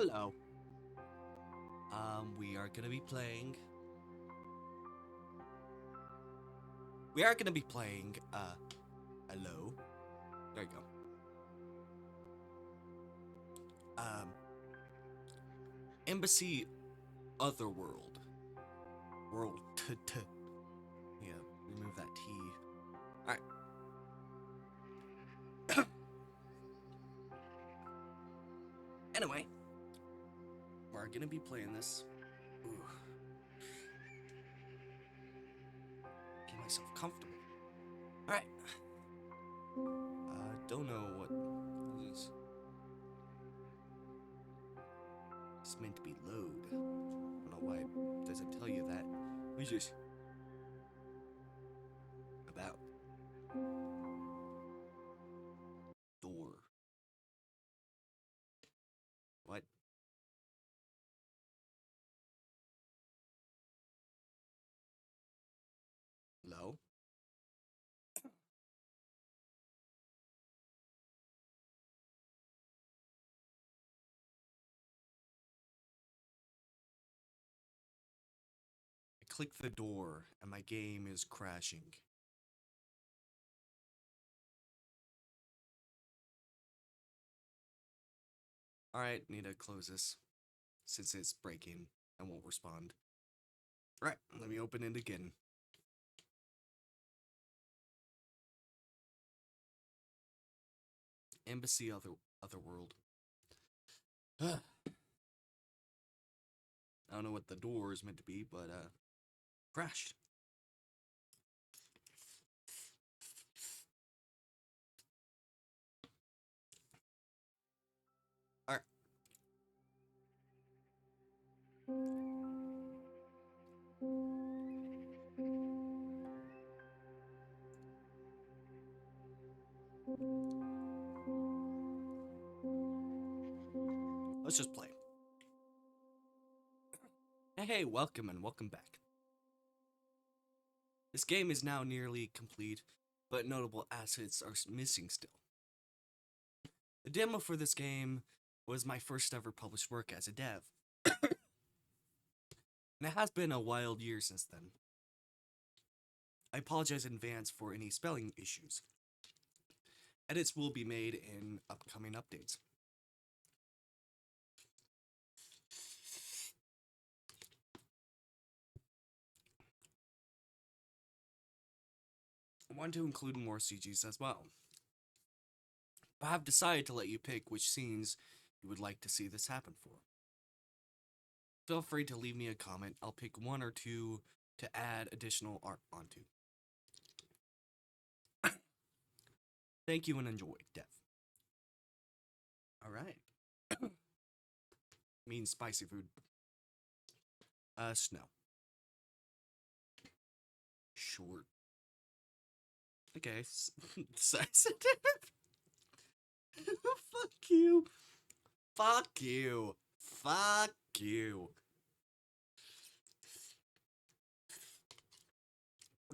hello. We are gonna be playing. Hello. There you go. Embassy Otherworld. World. Yeah, remove that T. Alright. Anyway, we're gonna be playing this. Ooh. Get myself comfortable. Alright. Don't know what this is. It's meant to be load. I don't know why it doesn't tell you that. We just about door. What? Hello? I click the door and my game is crashing. Alright, need to close this. Since it's breaking, I won't respond. Alright, let me open it again. Embassy Otherworld. I don't know what the door is meant to be, but crashed. Alright. Let's just play. Hey, welcome and welcome back. This game is now nearly complete, but notable assets are missing still. The demo for this game was my first ever published work as a dev. And it has been a wild year since then. I apologize in advance for any spelling issues. Edits will be made in upcoming updates. I want to include more CGs as well. But I have decided to let you pick which scenes you would like to see this happen for. Feel free to leave me a comment. I'll pick one or two to add additional art onto. Thank you and enjoy, Dev. Alright. Means spicy food. Snow. Short. Okay, sensitive. Fuck you. Fuck you. Fuck you.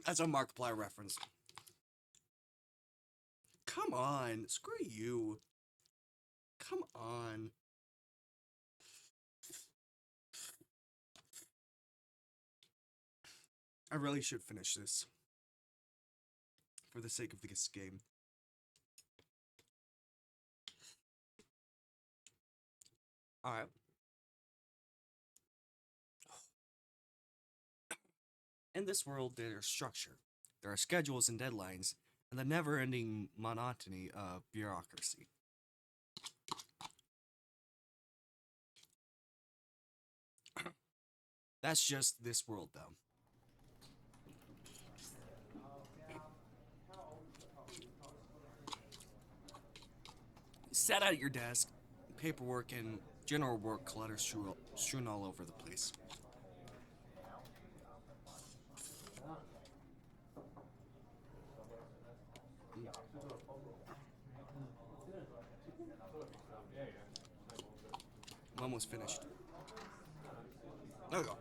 That's a Markiplier reference. Come on. Screw you. Come on. I really should finish this. For the sake of this game. Alright. In this world, there's structure. There are schedules and deadlines, and the never-ending monotony of bureaucracy. That's just this world, though. Sat at your desk, paperwork and general work clutter strewn all over the place. I'm almost finished. There we go.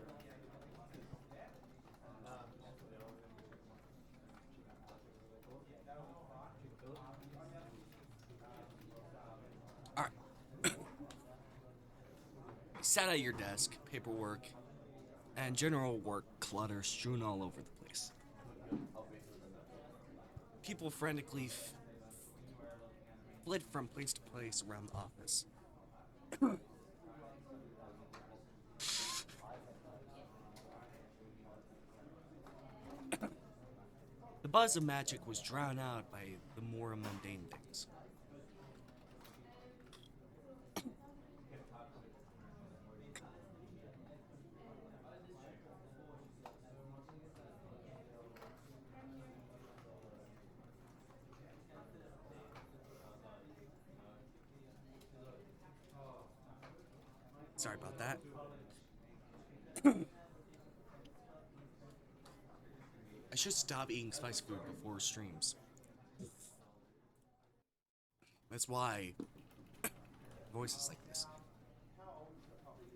Alright. sat at your desk, paperwork, and general work clutter strewn all over the place. People frantically fled from place to place around the office. The buzz of magic was drowned out by the more mundane things. Sorry about that. I should stop eating spicy food before streams. That's why voices like this.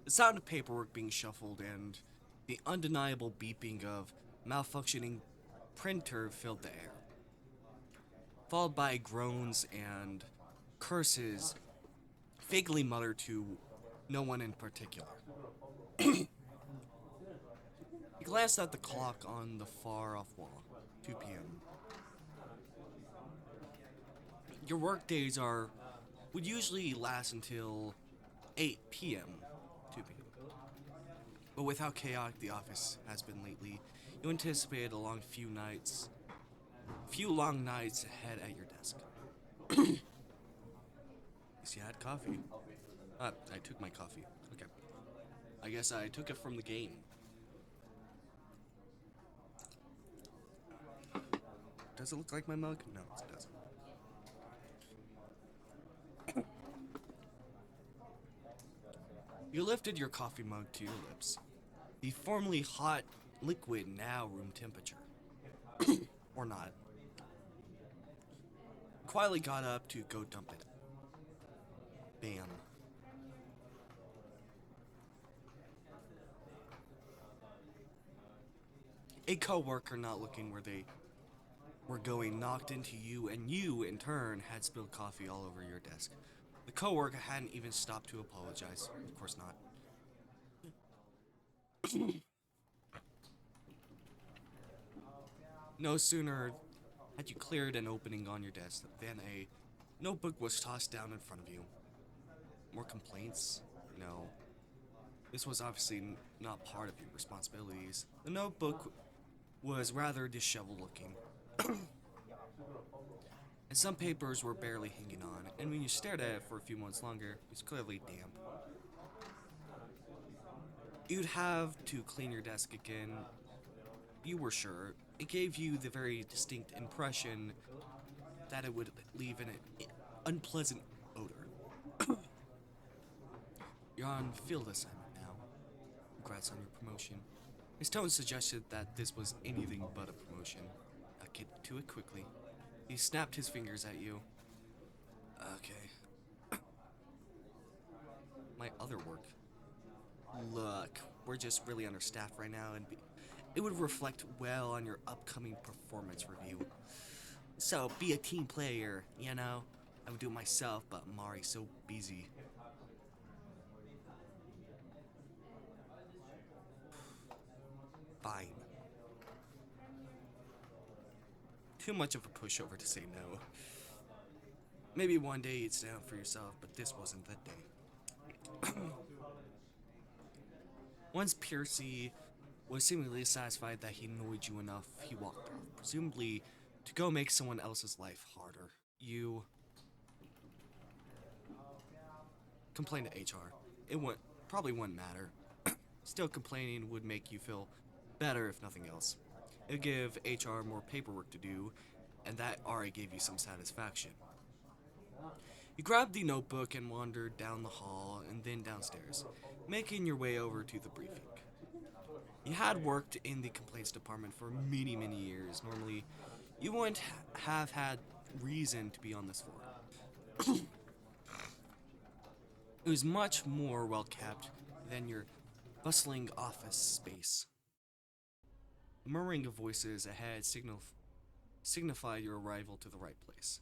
The sound of paperwork being shuffled and the undeniable beeping of malfunctioning printer filled the air, followed by groans and curses vaguely muttered to no one in particular. He glanced at the clock on the far-off wall. 2 p.m. Your work days would usually last until 8 p.m. 2 p.m. But with how chaotic the office has been lately, you anticipated a few long nights ahead at your desk. Guess you had coffee. I took my coffee. Okay. I guess I took it from the game. Does it look like my mug? No, it doesn't. You lifted your coffee mug to your lips. The formerly hot liquid now room temperature. Or not. Quietly got up to go dump it. Bam. A co-worker not looking where they were going knocked into you, and you, in turn, had spilled coffee all over your desk. The co-worker hadn't even stopped to apologize. Of course not. No sooner had you cleared an opening on your desk than a notebook was tossed down in front of you. More complaints? No. This was obviously not part of your responsibilities. The notebook was rather disheveled looking. And some papers were barely hanging on, and when you stared at it for a few months longer, it was clearly damp. You'd have to clean your desk again. You were sure. It gave you the very distinct impression that it would leave an unpleasant odor. You're on field assignment now. Congrats on your promotion. His tone suggested that this was anything but a promotion. I'll get to it quickly. He snapped his fingers at you. Okay. My other work. Look, we're just really understaffed right now, and it would reflect well on your upcoming performance review. So, be a team player, you know? I would do it myself, but Mari's so busy. Fine. Too much of a pushover to say no. Maybe one day you'd stand up for yourself, but this wasn't that day. Once Piercy was seemingly satisfied that he annoyed you enough, he walked off, presumably to go make someone else's life harder. You complained to HR. It probably wouldn't matter. Still, complaining would make you feel better if nothing else. It would give HR more paperwork to do, and that already gave you some satisfaction. You grabbed the notebook and wandered down the hall and then downstairs, making your way over to the briefing. You had worked in the complaints department for many, many years. Normally, you wouldn't have had reason to be on this floor. It was much more well-kept than your bustling office space. The murmuring of voices ahead signified your arrival to the right place.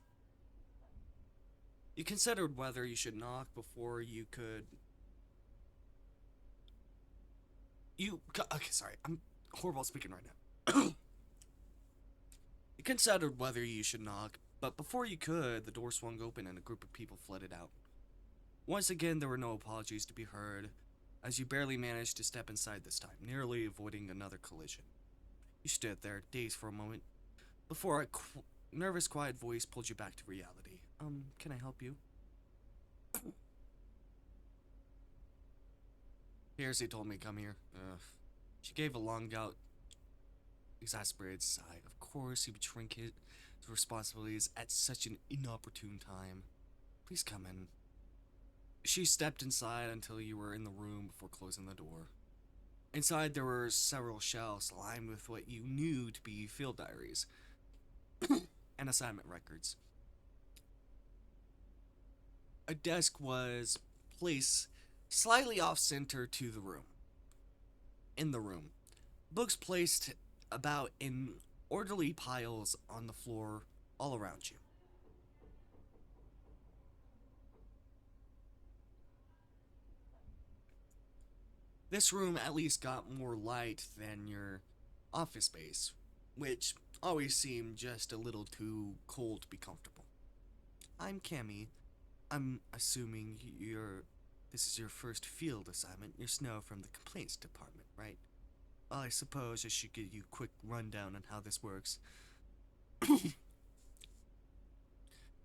You considered whether you should knock before you could Okay, sorry. I'm horrible at speaking right now. You considered whether you should knock, but before you could, the door swung open and a group of people flooded out. Once again, there were no apologies to be heard, as you barely managed to step inside this time, nearly avoiding another collision. You stood there, dazed for a moment, before a nervous, quiet voice pulled you back to reality. Can I help you? Piercy told me come here. Ugh. She gave a long out, exasperated sigh. Of course, he would shrink his responsibilities at such an inopportune time. Please come in. She stepped inside until you were in the room before closing the door. Inside, there were several shelves lined with what you knew to be field diaries and assignment records. A desk was placed slightly off center to the room. In the room, books placed about in orderly piles on the floor all around you. This room at least got more light than your office space, which always seemed just a little too cold to be comfortable. I'm Cammy. I'm assuming this is your first field assignment. You're Snow from the complaints department, right? Well, I suppose I should give you a quick rundown on how this works.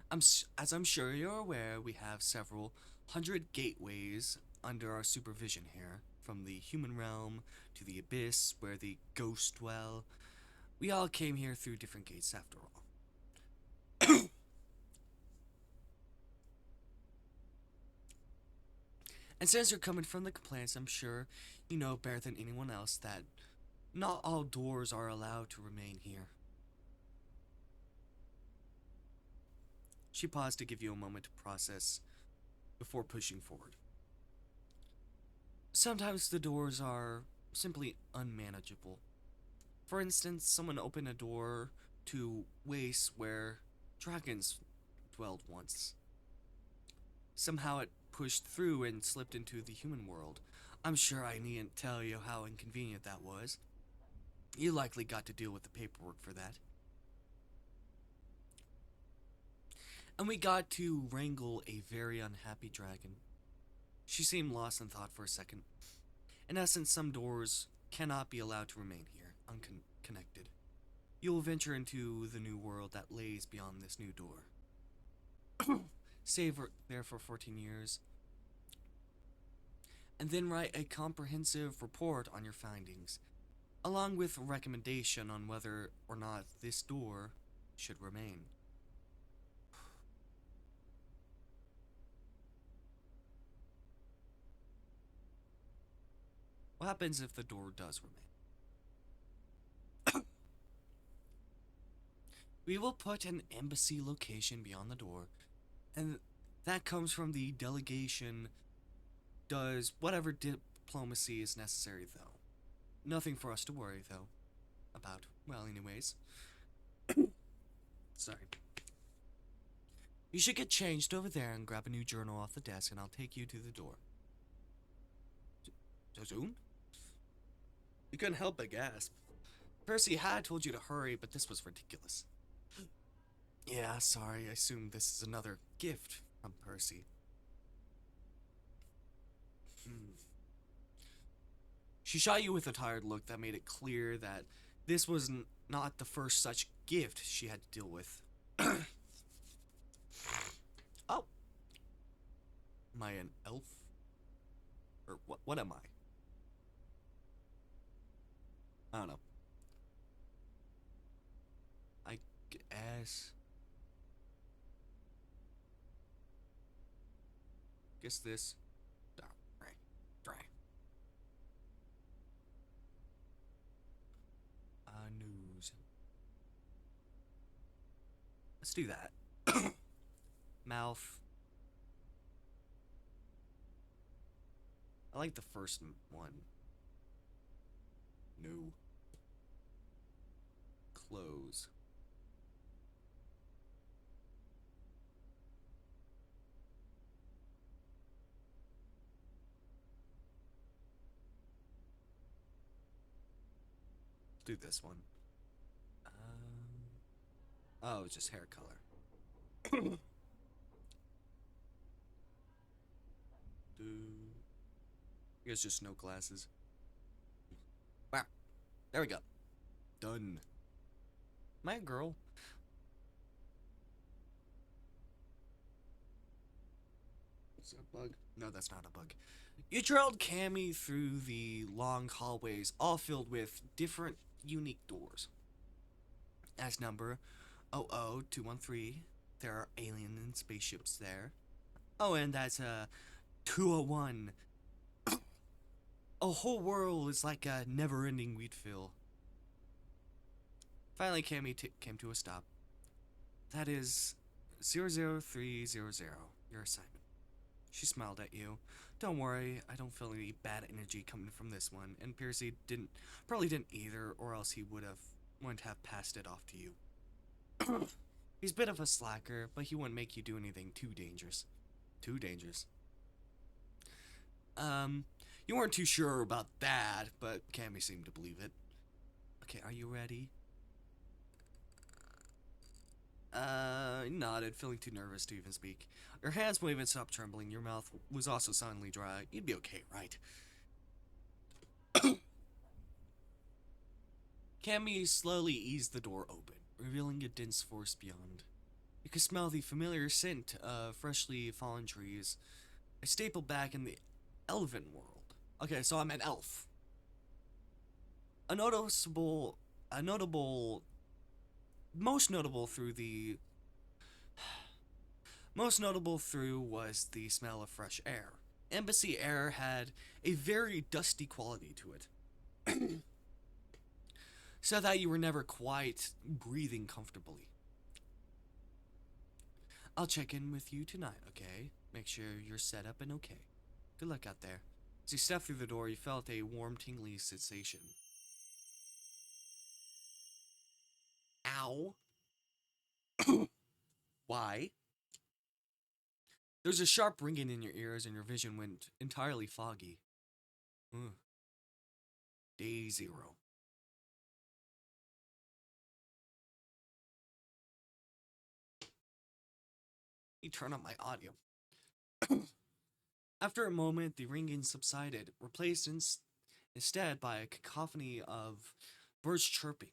As I'm sure you're aware, we have several hundred gateways under our supervision here, from the human realm to the abyss where the ghosts dwell. We all came here through different gates after all. And since you're coming from the complaints, I'm sure you know better than anyone else that not all doors are allowed to remain here. She paused to give you a moment to process before pushing forward. Sometimes the doors are simply unmanageable. For instance, someone opened a door to wastes where dragons dwelled once. Somehow it pushed through and slipped into the human world. I'm sure I needn't tell you how inconvenient that was. You likely got to deal with the paperwork for that. And we got to wrangle a very unhappy dragon. She seemed lost in thought for a second. In essence, some doors cannot be allowed to remain here, unconnected. You will venture into the new world that lays beyond this new door. Stay there for 14 years, and then write a comprehensive report on your findings, along with a recommendation on whether or not this door should remain. What happens if the door does remain? We will put an embassy location beyond the door, and that comes from the delegation does whatever diplomacy is necessary, though. Nothing for us to worry, though, about. Well, anyways. Sorry. You should get changed over there and grab a new journal off the desk, and I'll take you to the door. So soon? You couldn't help but gasp. Percy had told you to hurry, but this was ridiculous. Yeah, sorry, I assume this is another gift from Percy. She shot you with a tired look that made it clear that this was not the first such gift she had to deal with. Oh. Am I an elf? Or what am I? I don't know. I guess. Guess this. Dry. News. Let's do that. Mouth. I like the first one. No. Close. do this one. Oh, just hair color. I guess just no glasses. Wow. There we go. Done. Am I a girl? Is that a bug? No, that's not a bug. You trailed Cammy through the long hallways, all filled with different, unique doors. As number 00213, there are alien and spaceships there. Oh, and that's 201. A whole world is like a never-ending wheat fill. Finally, Cammy came to a stop. That is 00300, your assignment. She smiled at you. Don't worry, I don't feel any bad energy coming from this one, and Piercy probably didn't either, or else he wouldn't have passed it off to you. He's a bit of a slacker, but he wouldn't make you do anything too dangerous. Too dangerous. You weren't too sure about that, but Cammy seemed to believe it. Okay, are you ready? Nodded, feeling too nervous to even speak. Your hands won't even stop trembling. Your mouth was also suddenly dry. You'd be okay, right? Cammy slowly eased the door open, revealing a dense forest beyond. You could smell the familiar scent of freshly fallen trees, a staple back in the elven world. Okay, so I'm an elf. A notable, most notable was the smell of fresh air. Embassy air had a very dusty quality to it, so that you were never quite breathing comfortably. I'll check in with you tonight, okay? Make sure you're set up and okay. Good luck out there. As you stepped through the door, you felt a warm, tingly sensation. Ow. Why? There's a sharp ringing in your ears and your vision went entirely foggy. Day 0. You turn on my audio. After a moment, the ringing subsided, replaced instead by a cacophony of birds chirping.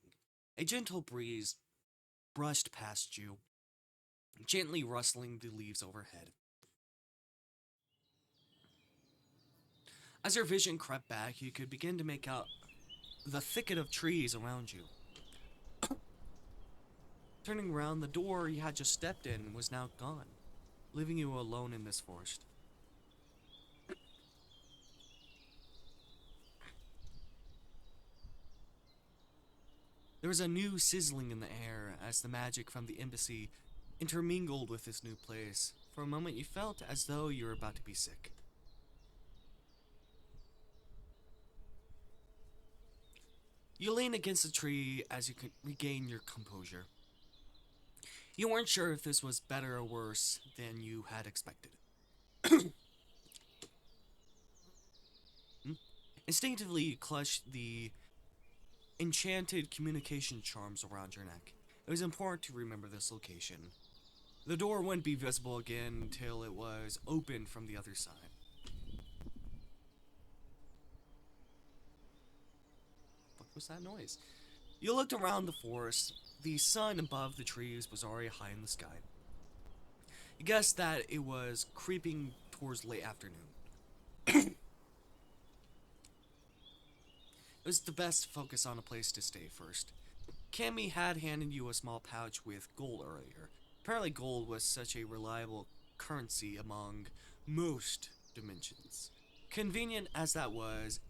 A gentle breeze brushed past you, gently rustling the leaves overhead. As your vision crept back, you could begin to make out the thicket of trees around you. Turning around, the door you had just stepped in was now gone, leaving you alone in this forest. There was a new sizzling in the air as the magic from the embassy intermingled with this new place. For a moment, you felt as though you were about to be sick. You leaned against a tree as you could regain your composure. You weren't sure if this was better or worse than you had expected. Instinctively, you clutched the enchanted communication charms around your neck. It was important to remember this location. The door wouldn't be visible again until it was opened from the other side. What was that noise? You looked around the forest. The sun above the trees was already high in the sky. You guessed that it was creeping towards late afternoon. It was the best to focus on a place to stay first. Cammy had handed you a small pouch with gold earlier. Apparently gold was such a reliable currency among most dimensions. Convenient as that was,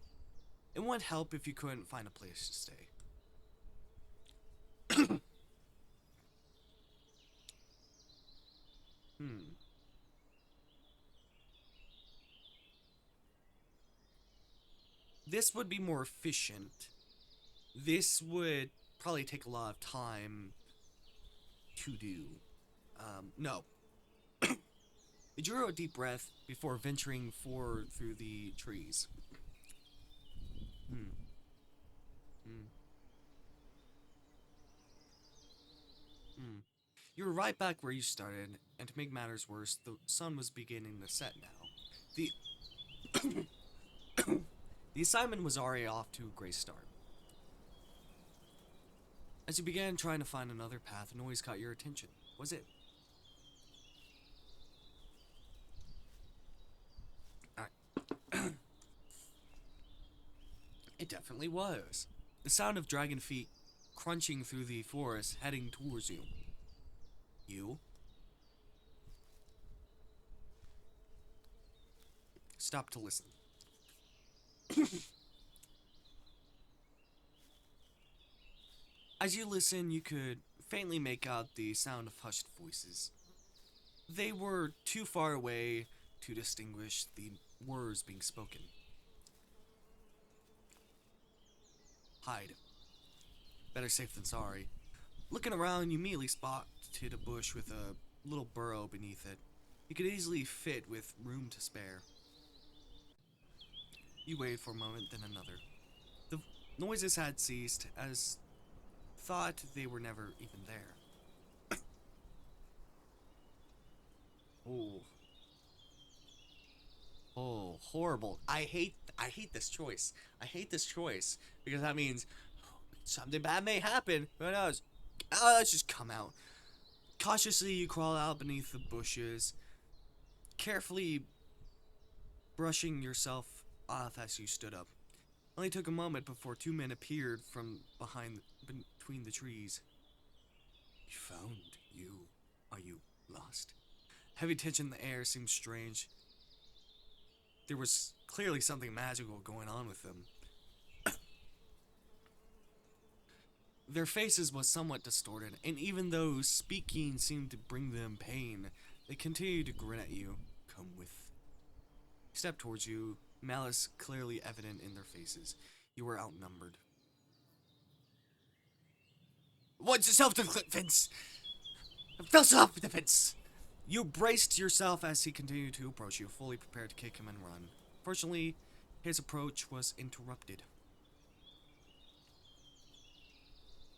it wouldn't help if you couldn't find a place to stay. This would be more efficient. This would probably take a lot of time to do. No. You drew a deep breath before venturing forward through the trees. You were right back where you started, and to make matters worse, the sun was beginning to set now. The the assignment was already off to a great start. As you began trying to find another path, a noise caught your attention. Was it? It definitely was. The sound of dragon feet crunching through the forest, heading towards you. You? Stop to listen. As you listen, you could faintly make out the sound of hushed voices. They were too far away to distinguish the words being spoken. Hide. Better safe than sorry. Looking around, you immediately spotted a bush with a little burrow beneath it. You could easily fit with room to spare. You waited for a moment, then another. The noises had ceased, as thought they were never even there. Oh, horrible. I hate this choice. I hate this choice because that means something bad may happen. Who knows? Let's just come out. Cautiously, you crawl out beneath the bushes, carefully brushing yourself off as you stood up. It only took a moment before two men appeared from between the trees. You found you. Are you lost? Heavy tension in the air seemed strange. There was clearly something magical going on with them. Their faces was somewhat distorted, and even though speaking seemed to bring them pain, they continued to grin at you. Come with. Stepped towards you, malice clearly evident in their faces. You were outnumbered. What's self-defense? Self-defense! You braced yourself as he continued to approach you, fully prepared to kick him and run. Fortunately, his approach was interrupted.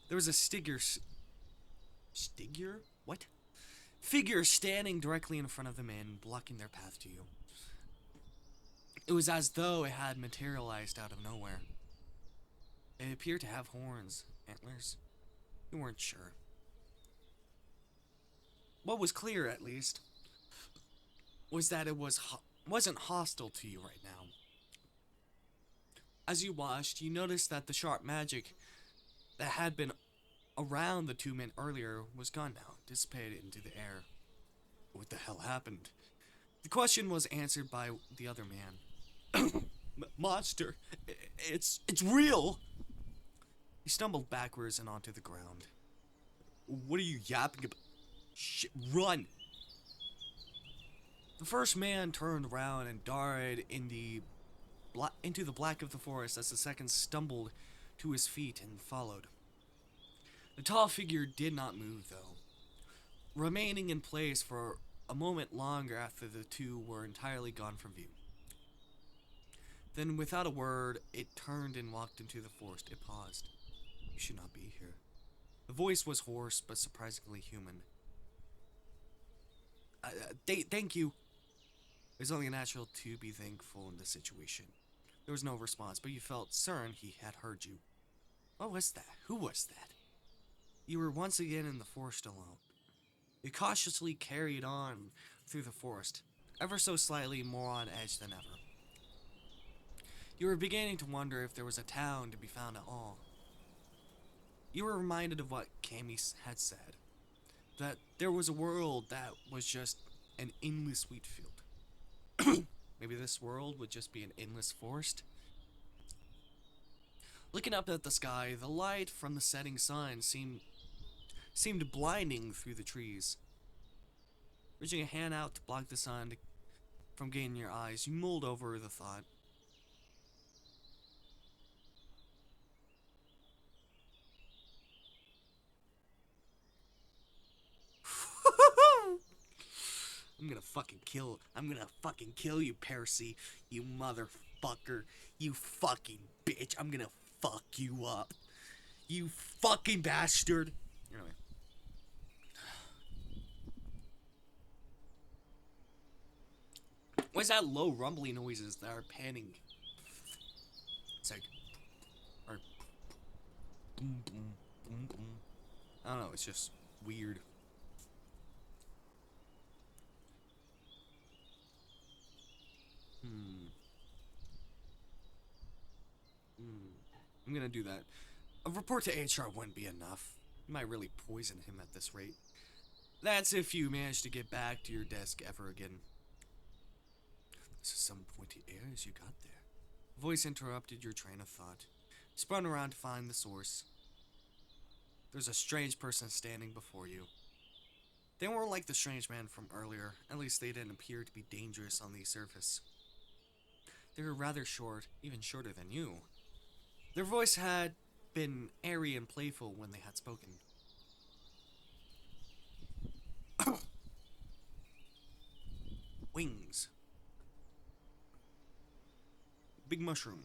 There was a What? Figure standing directly in front of the man, blocking their path to you. It was as though it had materialized out of nowhere. It appeared to have horns, antlers. You weren't sure. What was clear, at least, was that it wasn't hostile to you right now. As you watched, you noticed that the sharp magic that had been around the two men earlier was gone now, dissipated into the air. What the hell happened? The question was answered by the other man. Monster, it's real! He stumbled backwards and onto the ground. What are you yapping about? Shit, run! The first man turned around and darted into the black of the forest as the second stumbled to his feet and followed. The tall figure did not move, though, remaining in place for a moment longer after the two were entirely gone from view. Then, without a word, it turned and walked into the forest. It paused. You should not be here. The voice was hoarse, but surprisingly human. Thank you. It was only natural to be thankful in this situation. There was no response, but you felt certain he had heard you. What was that? Who was that? You were once again in the forest alone. You cautiously carried on through the forest, ever so slightly more on edge than ever. You were beginning to wonder if there was a town to be found at all. You were reminded of what Cammy had said, that there was a world that was just an endless wheat field. Maybe this world would just be an endless forest? Looking up at the sky, the light from the setting sun seemed blinding through the trees. Reaching a hand out to block the sun from getting your eyes, you mulled over the thought. I'm gonna fucking kill you, Percy. You motherfucker. You fucking bitch. I'm gonna fuck you up. You fucking bastard. Anyway. What's that low rumbly noises that are panning? It's like, or boom, boom, boom, boom. I don't know. It's just weird. I'm gonna do that. A report to HR wouldn't be enough. You might really poison him at this rate. That's if you manage to get back to your desk ever again. This is some pointy ears you got there. A voice interrupted your train of thought. You spun around to find the source. There's a strange person standing before you. They weren't like the strange man from earlier. At least they didn't appear to be dangerous on the surface. They were rather short, even shorter than you. Their voice had been airy and playful when they had spoken. Wings. Big mushroom.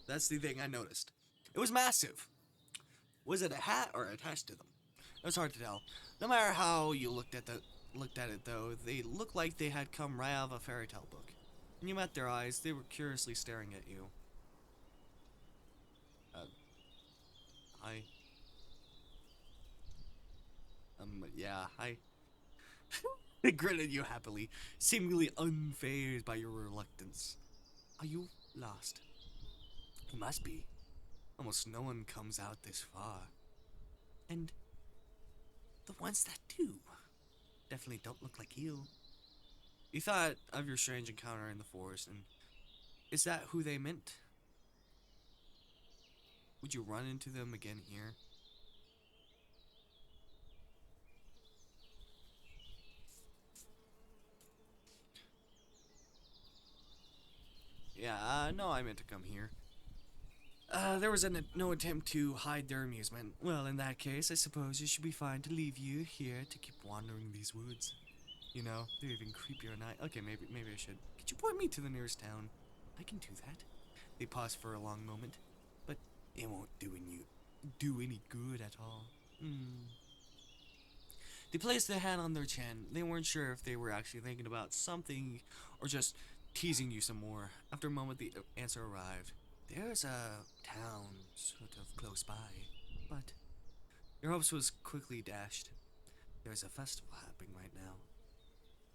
That's the thing I noticed. It was massive. Was it a hat or attached to them? It was hard to tell. No matter how you looked at it though, they looked like they had come right out of a fairy tale book. When you met their eyes, they were curiously staring at you. Hi. Yeah, hi. They grinned at you happily, seemingly unfazed by your reluctance. Are you lost? You must be. Almost no one comes out this far. And the ones that do definitely don't look like you. You thought of your strange encounter in the forest, and is that who they meant? Would you run into them again here? Yeah, no, I meant to come here. There was no attempt to hide their amusement. Well, in that case, I suppose it should be fine to leave you here to keep wandering these woods. You know, they're even creepier at night. Okay, maybe I should. Could you point me to the nearest town? I can do that. They paused for a long moment, but it won't do any good at all. They placed their hand on their chin. They weren't sure if they were actually thinking about something or just teasing you some more. After a moment, the answer arrived. There's a town sort of close by, but your hopes was quickly dashed. There's a festival happening right now,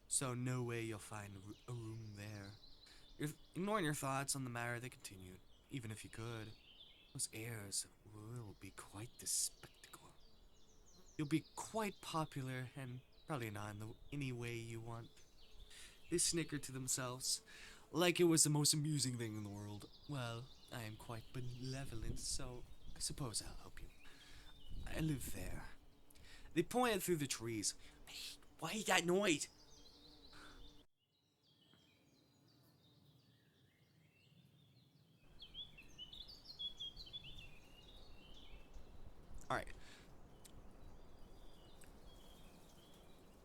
so no way you'll find a room there. Ignoring your thoughts on the matter, they continued. Even if you could, those airs will be quite the spectacle. You'll be quite popular, and probably not in any way you want. They snickered to themselves, like it was the most amusing thing in the world. Well, I am quite benevolent, so I suppose I'll help you. I live there. They pointed through the trees. Why is that noise? Alright.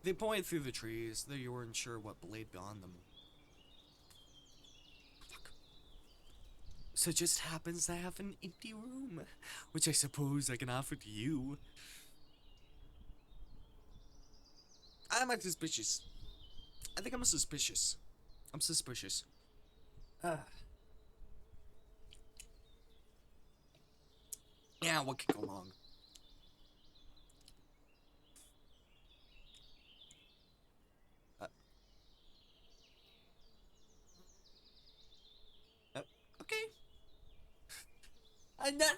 They pointed through the trees, though you weren't sure what laid beyond them. Fuck. So it just happens to have an empty room, which I suppose I can offer to you. I'm suspicious. I think I'm suspicious. I'm suspicious. Yeah, what could go wrong? Okay.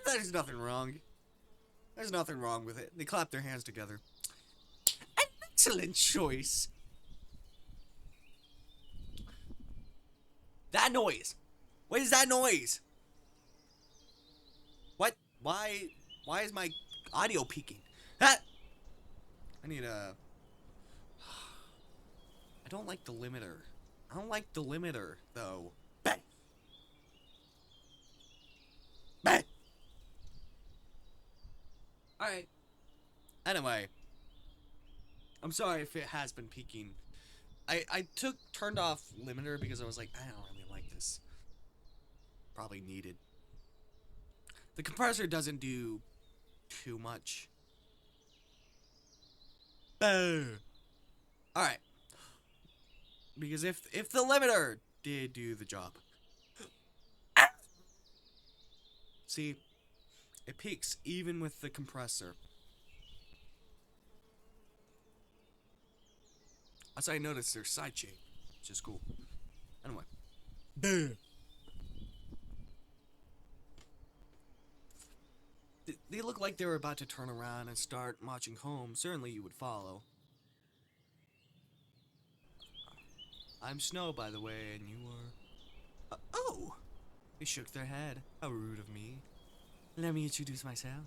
There's nothing wrong. There's nothing wrong with it. They clapped their hands together. An excellent choice. That noise. What is that noise? What? Why is my audio peaking? Ah! I need a... I don't like the limiter. I don't like the limiter, though. Bang! Bang! Alright. Anyway. I'm sorry if it has been peaking. I turned off limiter because I was like, I don't really like this. Probably needed. The compressor doesn't do too much. Alright. Because if the limiter did do the job, see, it peaks even with the compressor. As I noticed, their side shape, which is cool. Anyway, they look like they were about to turn around and start marching home. Certainly, you would follow. I'm Snow, by the way, and you are. Oh! They shook their head. How rude of me. Let me introduce myself.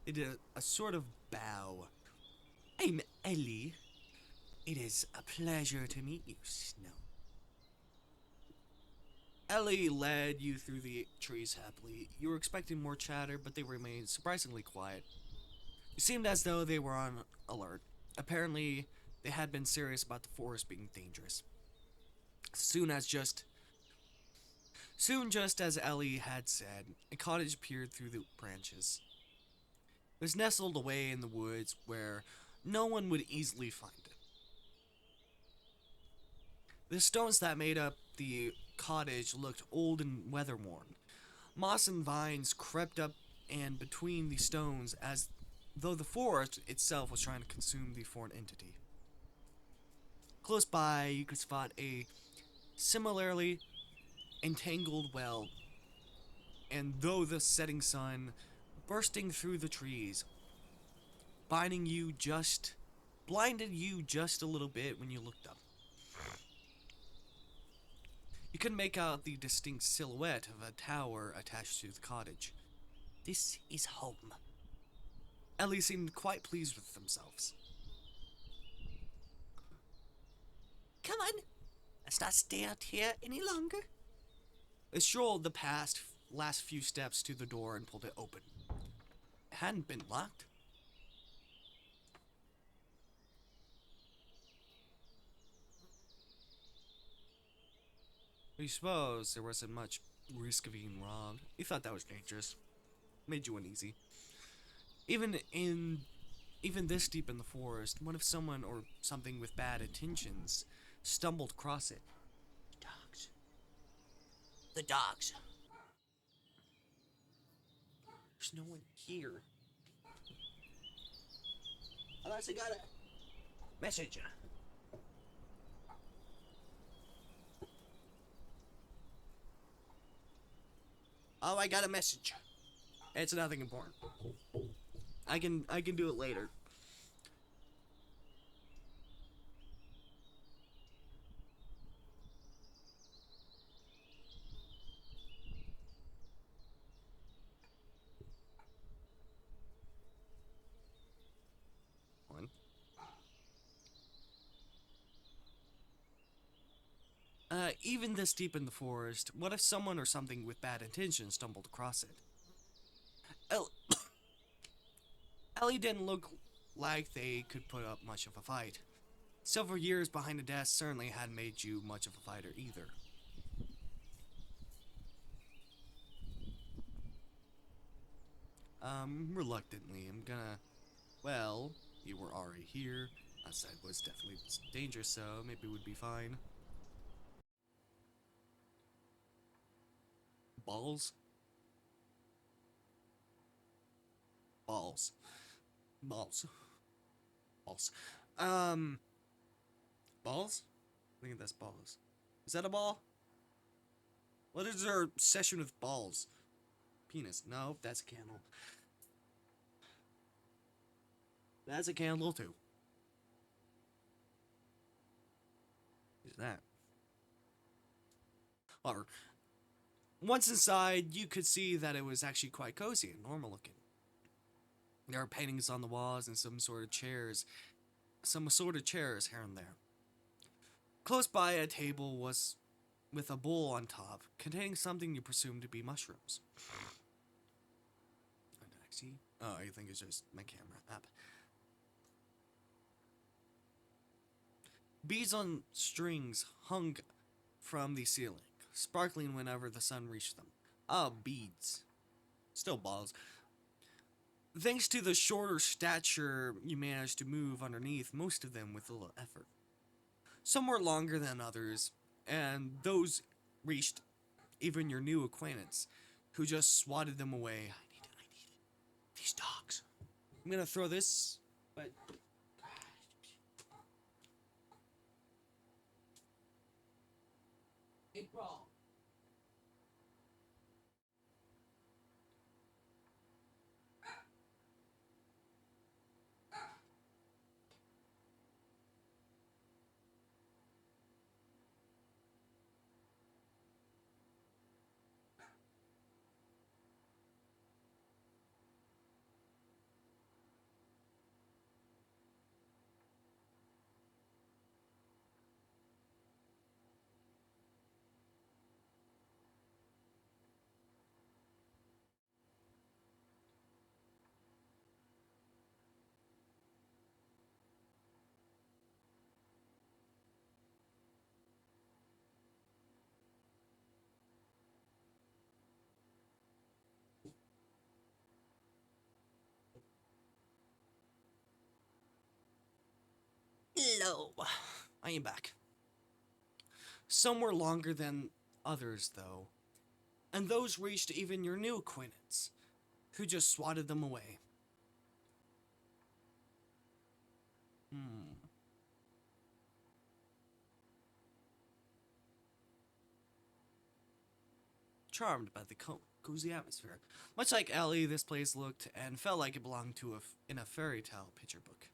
They did a sort of bow. I'm Ellie. It is a pleasure to meet you, Snow. Ellie led you through the trees happily. You were expecting more chatter, but they remained surprisingly quiet. It seemed as though they were on alert. Apparently, they had been serious about the forest being dangerous. Soon, just as Ellie had said, a cottage appeared through the branches. It was nestled away in the woods where no one would easily find it. The stones that made up the cottage looked old and weather-worn. Moss and vines crept up and between the stones as though the forest itself was trying to consume the foreign entity. Close by, you could spot a similarly entangled well, and though the setting sun bursting through the trees, blinded you just a little bit when you looked up. You could make out the distinct silhouette of a tower attached to the cottage. This is home. Ellie seemed quite pleased with themselves. Come on, let's not stay out here any longer. They strolled the last few steps to the door and pulled it open. It hadn't been locked. I suppose there wasn't much risk of being robbed. You thought that was dangerous. Made you uneasy. Even this deep in the forest, what if someone or something with bad intentions stumbled across it? Dogs. The dogs. There's no one here. Unless I got a message. Oh, I got a message. It's nothing important. I can do it later. One. Even this deep in the forest, what if someone or something with bad intentions stumbled across it? Ellie didn't look like they could put up much of a fight. Several years behind a desk certainly hadn't made you much of a fighter either. Reluctantly, I'm gonna... Well, you were already here. Outside was definitely dangerous, so maybe it would be fine. Balls? Balls. Balls. Balls. Balls? I think that's balls. Is that a ball? What is our obsession with balls? Penis. No, that's a candle. That's a candle too. Is that? Or once inside, you could see that it was actually quite cozy and normal looking. There are paintings on the walls and some sort of chairs here and there. Close by, a table was with a bowl on top, containing something you presume to be mushrooms. Oh, I think it's just my camera app. Beads on strings hung from the ceiling, sparkling whenever the sun reached them. Ah, beads. Still balls. Thanks to the shorter stature, you managed to move underneath most of them with little effort. Some were longer than others, and those reached even your new acquaintance, who just swatted them away. I need these dogs. I'm gonna throw this, but April. Hello. I am back. Some were longer than others, though, and those reached even your new acquaintance, who just swatted them away. Charmed by the cozy atmosphere. Much like Ellie, this place looked and felt like it belonged to in a fairy tale picture book.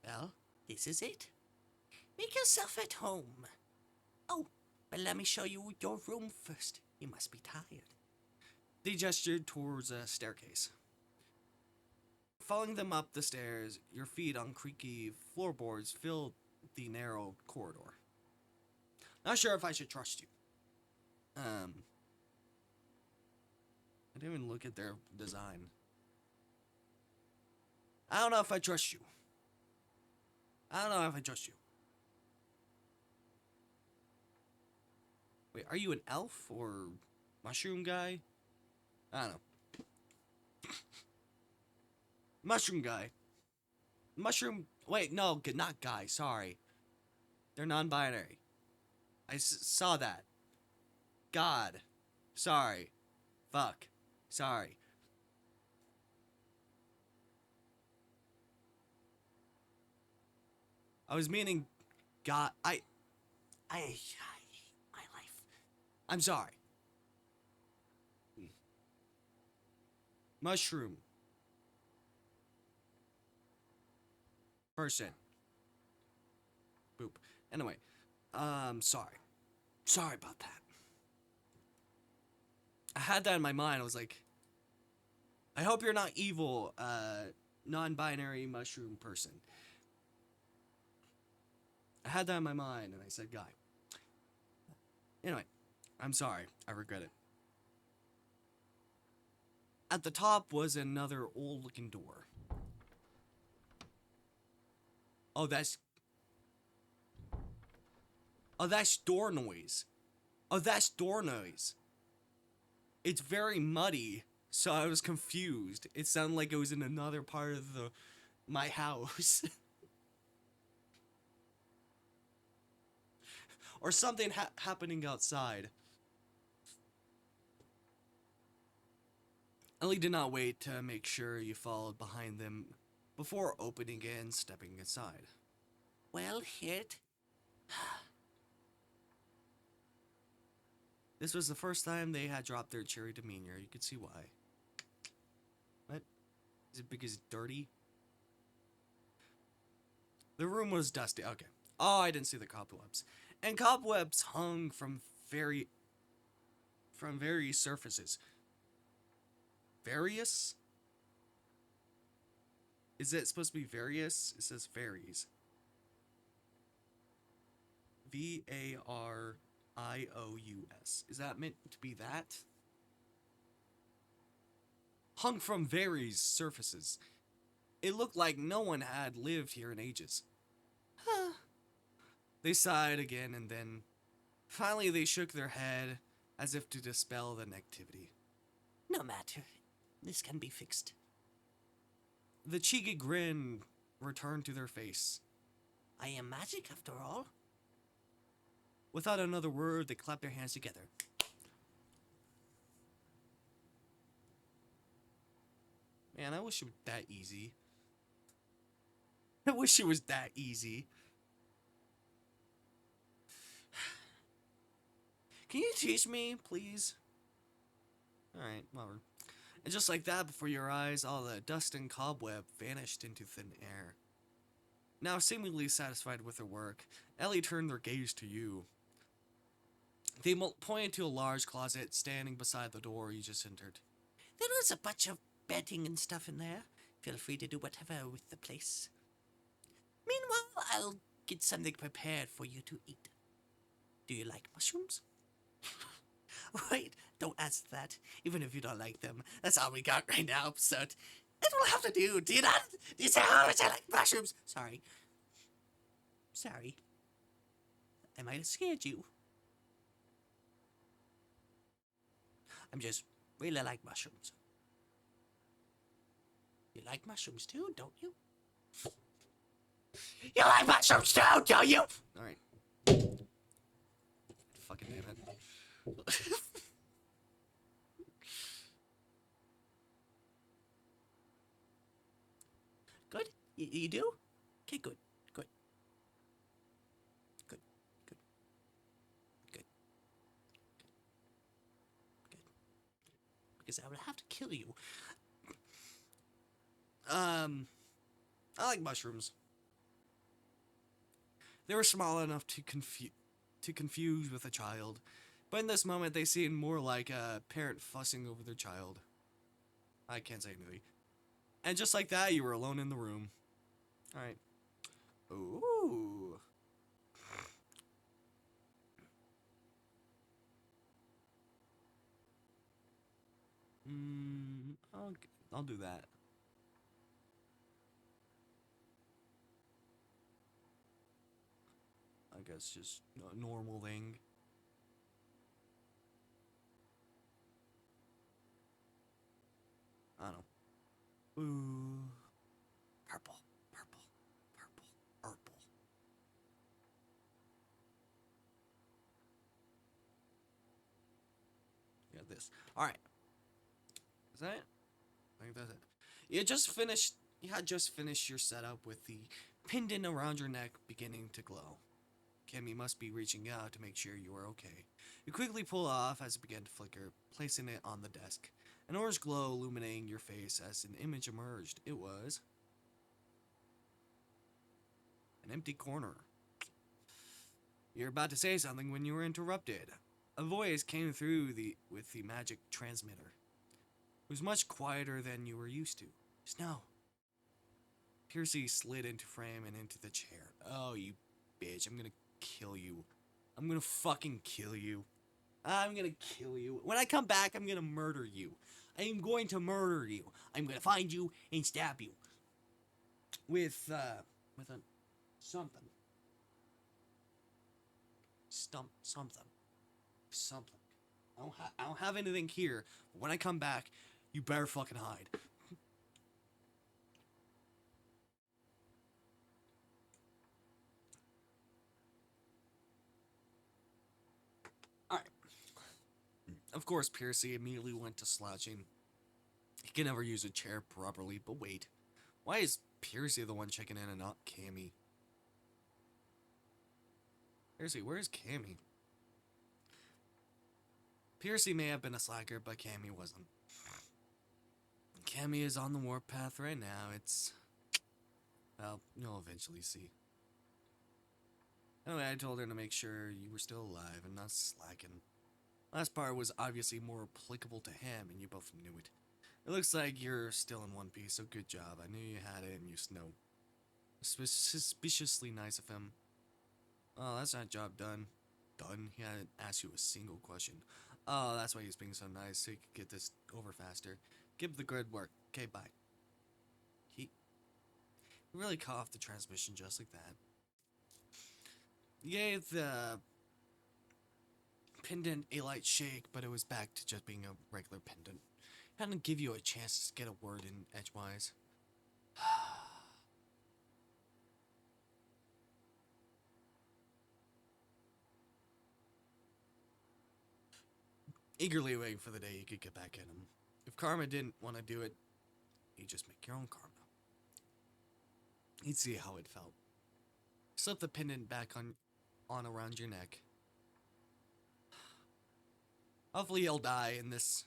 Well, this is it. Make yourself at home. Oh, but let me show you your room first. You must be tired. They gestured towards a staircase. Following them up the stairs, your feet on creaky floorboards filled the narrow corridor. Not sure if I should trust you. I didn't even look at their design. I don't know if I trust you. Wait, are you an elf or mushroom guy? I don't know. Mushroom guy. Wait, no, not guy, sorry. They're non-binary. I saw that. God. Sorry. Fuck. Sorry. I was meaning God. My life. I'm sorry. Mushroom. Person. Boop. Anyway. Sorry. Sorry about that. I had that in my mind. I was like, I hope you're not evil, non-binary mushroom person. I had that in my mind, and I said guy. Anyway, I'm sorry. I regret it. At the top was another old-looking door. Oh, that's door noise. It's very muddy, so I was confused. It sounded like it was in another part of my house. Or something happening outside. Ellie did not wait to make sure you followed behind them before opening it and stepping inside. Well, hit. This was the first time they had dropped their cheery demeanor. You could see why. What? Is it because it's dirty? The room was dusty. Okay. Oh, I didn't see the cobwebs. And cobwebs hung from various surfaces. Various? Is it supposed to be various? It says varies. V-A-R-I-O-U-S. Is that meant to be that? Hung from various surfaces. It looked like no one had lived here in ages. Huh. They sighed again, and then finally they shook their head as if to dispel the negativity. No matter. This can be fixed. The cheeky grin returned to their face. I am magic after all. Without another word, they clap their hands together. Man, I wish it was that easy. I wish it was that easy. Can you teach me, please? Alright, whatever. And just like that, before your eyes, all the dust and cobweb vanished into thin air. Now seemingly satisfied with her work, Ellie turned their gaze to you. They pointed to a large closet standing beside the door you just entered. There is a bunch of bedding and stuff in there. Feel free to do whatever with the place. Meanwhile, I'll get something prepared for you to eat. Do you like mushrooms? Wait, don't answer that. Even if you don't like them, that's all we got right now, so it will have to do. Do you not? Do you say how much I like mushrooms? Sorry. I might have scared you. I'm just really like mushrooms. You like mushrooms too, don't you? You like mushrooms too, don't you? Alright. Fucking damn it. Good? You do? Okay, good. Good. Good. Good. Good. Good. Because I would have to kill you. I like mushrooms. They were small enough to confuse with a child, but in this moment they seemed more like a parent fussing over their child. I can't say anything. And just like that, you were alone in the room. Alright. Ooh. I'll do that. I guess just a normal thing. I don't know. Ooh. Purple, purple, purple, purple. Yeah, this. Alright. Is that it? I think that's it. You had just finished your setup with the pendant around your neck beginning to glow. Cammy must be reaching out to make sure you are okay. You quickly pull it off as it began to flicker, placing it on the desk. An orange glow illuminating your face as an image emerged. It was an empty corner. You're about to say something when you were interrupted. A voice came through with the magic transmitter. It was much quieter than you were used to. Snow. Piercy slid into frame and into the chair. Oh, you bitch. I'm gonna kill you. I'm gonna fucking kill you. I'm gonna kill you. When I come back, I'm gonna murder you. I am going to murder you. I'm gonna find you and stab you. With a something. Something. I don't have anything here. But when I come back, you better fucking hide. Alright. Of course, Piercy immediately went to slouching. He can never use a chair properly, but wait. Why is Piercy the one checking in and not Cammy? Piercy, where's Cammy? Piercy may have been a slacker, but Cammy wasn't. Cammy is on the warpath right now. Well, you'll eventually see. Anyway, I told her to make sure you were still alive and not slacking. Last part was obviously more applicable to him, and you both knew it. It looks like you're still in one piece, so good job. I knew you had it, and you know. Suspiciously nice of him. Oh, that's not job done. Done? He hadn't asked you a single question. Oh, that's why he's being so nice, so he could get this over faster. Give the good work. Okay, bye. He really cut off the transmission just like that. You gave the pendant a light shake, but it was back to just being a regular pendant. It hadn't give you a chance to get a word in edgewise. eagerly waiting for the day you could get back at him. If karma didn't want to do it, you'd just make your own karma. He'd see how it felt. Slip the pendant back on around your neck. Hopefully he'll die in this.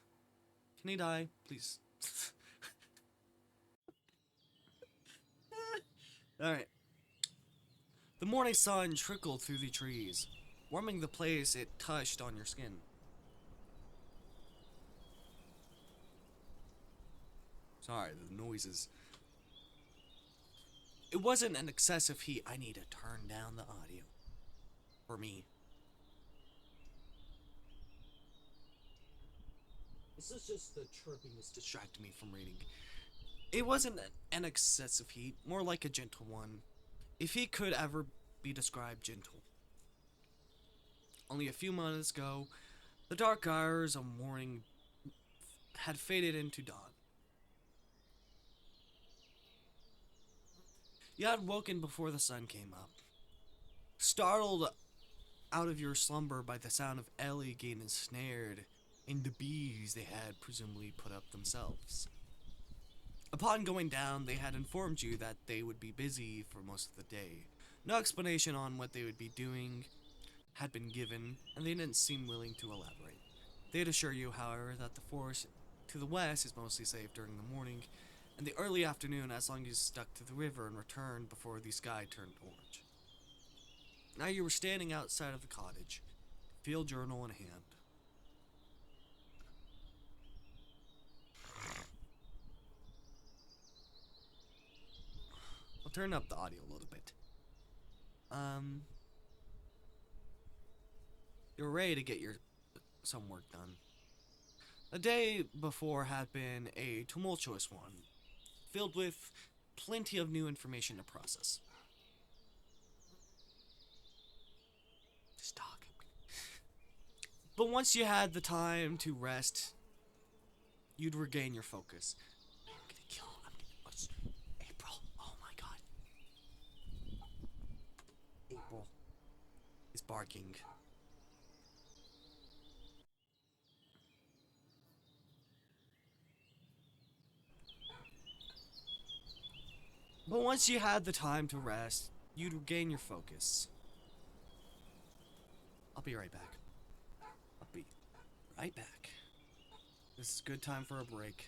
Can he die? Please. Alright. The morning sun trickled through the trees, warming the place it touched on your skin. Sorry, the noises. It wasn't an excessive heat. I need to turn down the audio. For me. This is just the chirping that's distracting me from reading. It wasn't an excessive heat, more like a gentle one. If he could ever be described gentle. Only a few months ago, the dark hours of morning had faded into dawn. You had woken before the sun came up. Startled out of your slumber by the sound of Ellie getting ensnared in the bees they had presumably put up themselves. Upon going down, they had informed you that they would be busy for most of the day. No explanation on what they would be doing had been given, and they didn't seem willing to elaborate. They'd assure you, however, that the forest to the west is mostly safe during the morning and the early afternoon as long as you stuck to the river and returned before the sky turned orange. Now you were standing outside of the cottage, field journal in hand. I'll turn up the audio a little bit. You're ready to get some work done. The day before had been a tumultuous one, filled with plenty of new information to process. Just talk. But once you had the time to rest, you'd regain your focus. I'm gonna kill him. April. Oh my god. April is barking. But once you had the time to rest, you'd regain your focus. I'll be right back. I'll be right back. This is a good time for a break.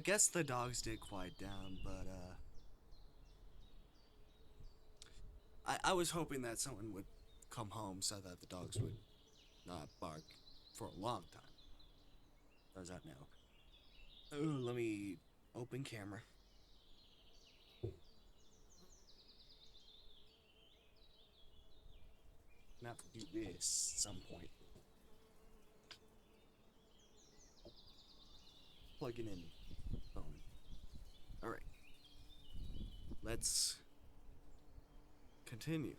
guess the dogs did quiet down, but I was hoping that someone would come home so that the dogs would not bark for a long time. How's that now? Oh, let me open camera. I'm gonna have to do this at some point. Plug it in. Phone. Alright. Let's continue.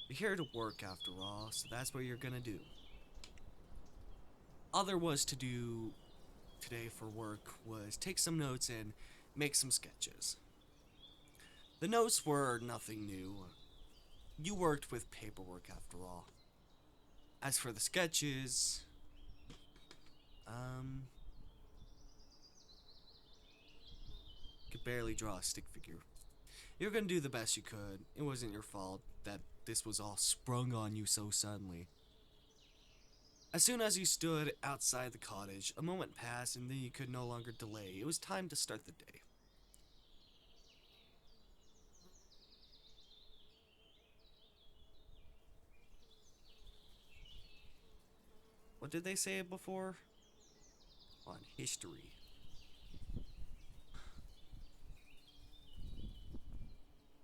You're here to work after all, so that's what you're gonna do. All there was to do today for work was take some notes and make some sketches. The notes were nothing new. You worked with paperwork after all. As for the sketches, could barely draw a stick figure. You're gonna do the best you could. It wasn't your fault that this was all sprung on you so suddenly. As soon as you stood outside the cottage, a moment passed and then you could no longer delay. It was time to start the day. What did they say before? On history.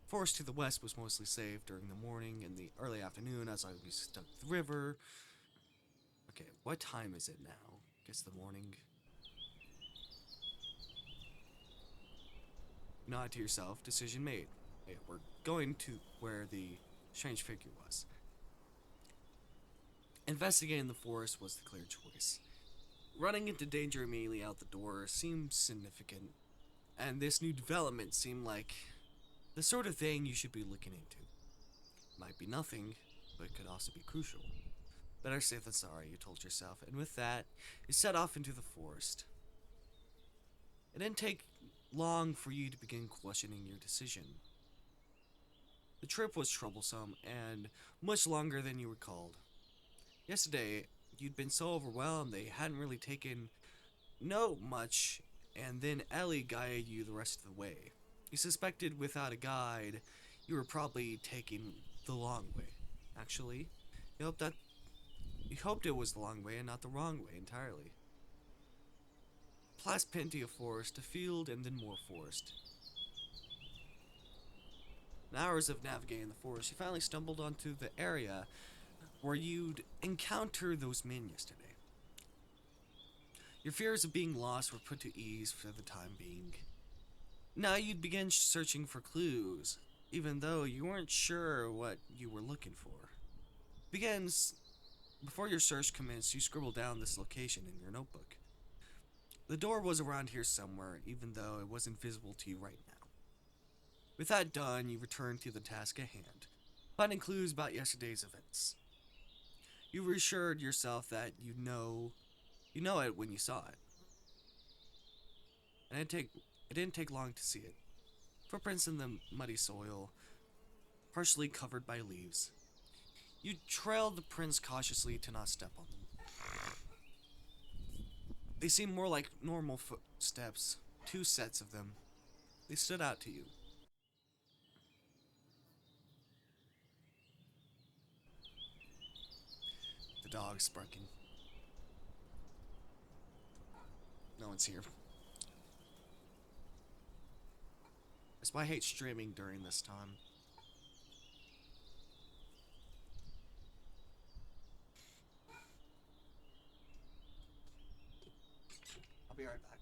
Forest to the west was mostly safe during the morning and the early afternoon as I was stuck to the river. Okay, what time is it now? Guess the morning. Nod to yourself, decision made. Okay, we're going to where the strange figure was. Investigating the forest was the clear choice. Running into danger immediately out the door seemed significant, and this new development seemed like the sort of thing you should be looking into. Might be nothing, but could also be crucial. Better safe than sorry, you told yourself, and with that, you set off into the forest. It didn't take long for you to begin questioning your decision. The trip was troublesome and much longer than you recalled. Yesterday, you'd been so overwhelmed they hadn't really taken note much, and then Ellie guided you the rest of the way. You suspected without a guide, you were probably taking the long way. Actually, you hoped it was the long way and not the wrong way entirely. Past plenty of forest, a field, and then more forest. In hours of navigating the forest, you finally stumbled onto the area where you'd encountered those men yesterday. Your fears of being lost were put to ease for the time being. Now you'd begin searching for clues, even though you weren't sure what you were looking for. Before your search commenced, you scribbled down this location in your notebook. The door was around here somewhere, even though it wasn't visible to you right now. With that done, you returned to the task at hand, finding clues about yesterday's events. You reassured yourself that you know it when you saw it. And it didn't take long to see it. Footprints in the muddy soil, partially covered by leaves. You trailed the prints cautiously to not step on them. They seemed more like normal footsteps, 2 sets of them. They stood out to you. The dog's barking. No one's here. That's why I hate streaming during this time. I'll be right back.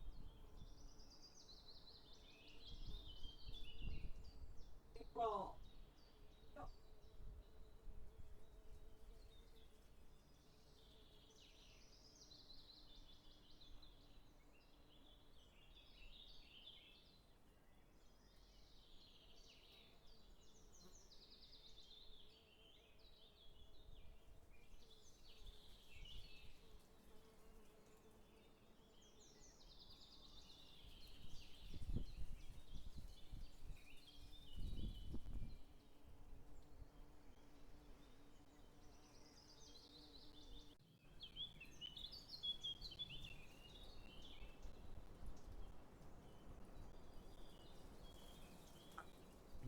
Well,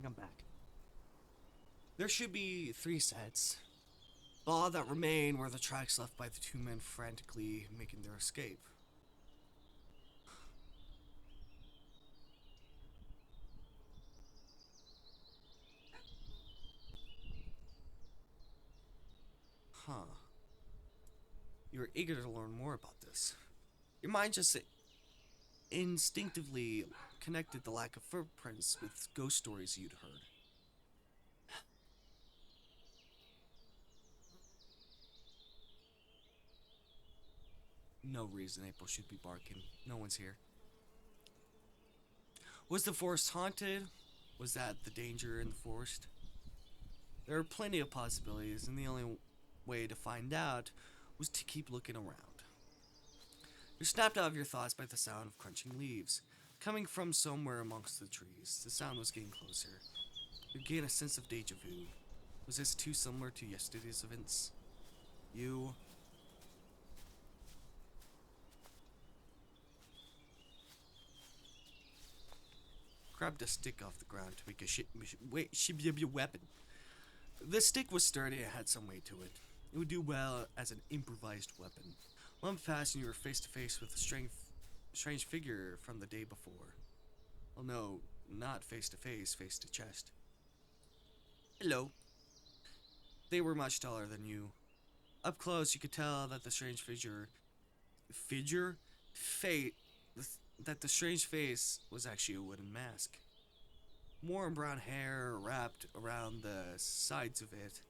I'm back. There should be 3 sets. All that remain were the tracks left by the 2 men frantically making their escape. Huh. You were eager to learn more about this. Your mind just instinctively connected the lack of footprints with ghost stories you'd heard. No reason April should be barking. No one's here. Was the forest haunted? Was that the danger in the forest? There are plenty of possibilities, and the only way to find out was to keep looking around. You're snapped out of your thoughts by the sound of crunching leaves, coming from somewhere amongst the trees. The sound was getting closer. You gain a sense of deja vu. Was this too similar to yesterday's events? You grabbed a stick off the ground to make a weapon. The stick was sturdy and had some weight to it. It would do well as an improvised weapon. One pass and you were face to face with a strange figure from the day before. Well, no, not face to face, face to chest. Hello. They were much taller than you. Up close, you could tell that the strange that the strange face was actually a wooden mask. Warm brown hair wrapped around the sides of it,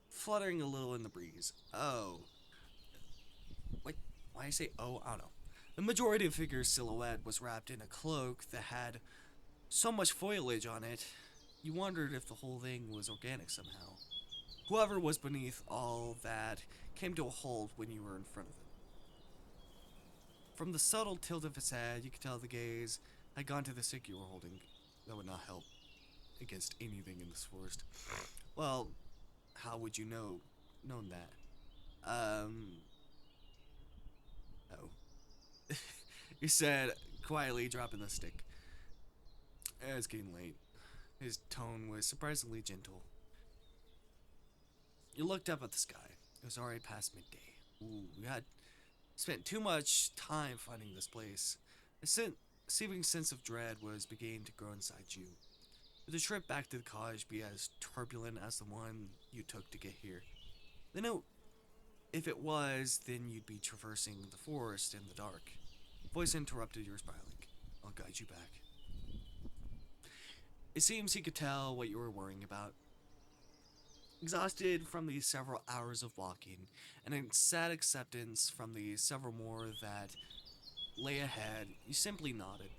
fluttering a little in the breeze. Oh. Wait, why I say oh? I don't know. The majority of the figure's silhouette was wrapped in a cloak that had so much foliage on it, you wondered if the whole thing was organic somehow. Whoever was beneath all that came to a halt when you were in front of it. From the subtle tilt of his head, you could tell the gaze had gone to the stick you were holding. That would not help against anything in this forest. Well, how would you known that? Oh. You said, quietly dropping the stick. It's getting late. His tone was surprisingly gentle. You looked up at the sky. It was already past midday. Ooh, you had spent too much time finding this place. A seething sense of dread was beginning to grow inside you. Would the trip back to the cottage be as turbulent as the one you took to get here? If it was, then you'd be traversing the forest in the dark. Voice interrupted your spiraling. I'll guide you back. It seems he could tell what you were worrying about. Exhausted from the several hours of walking, and in sad acceptance from the several more that lay ahead, you simply nodded.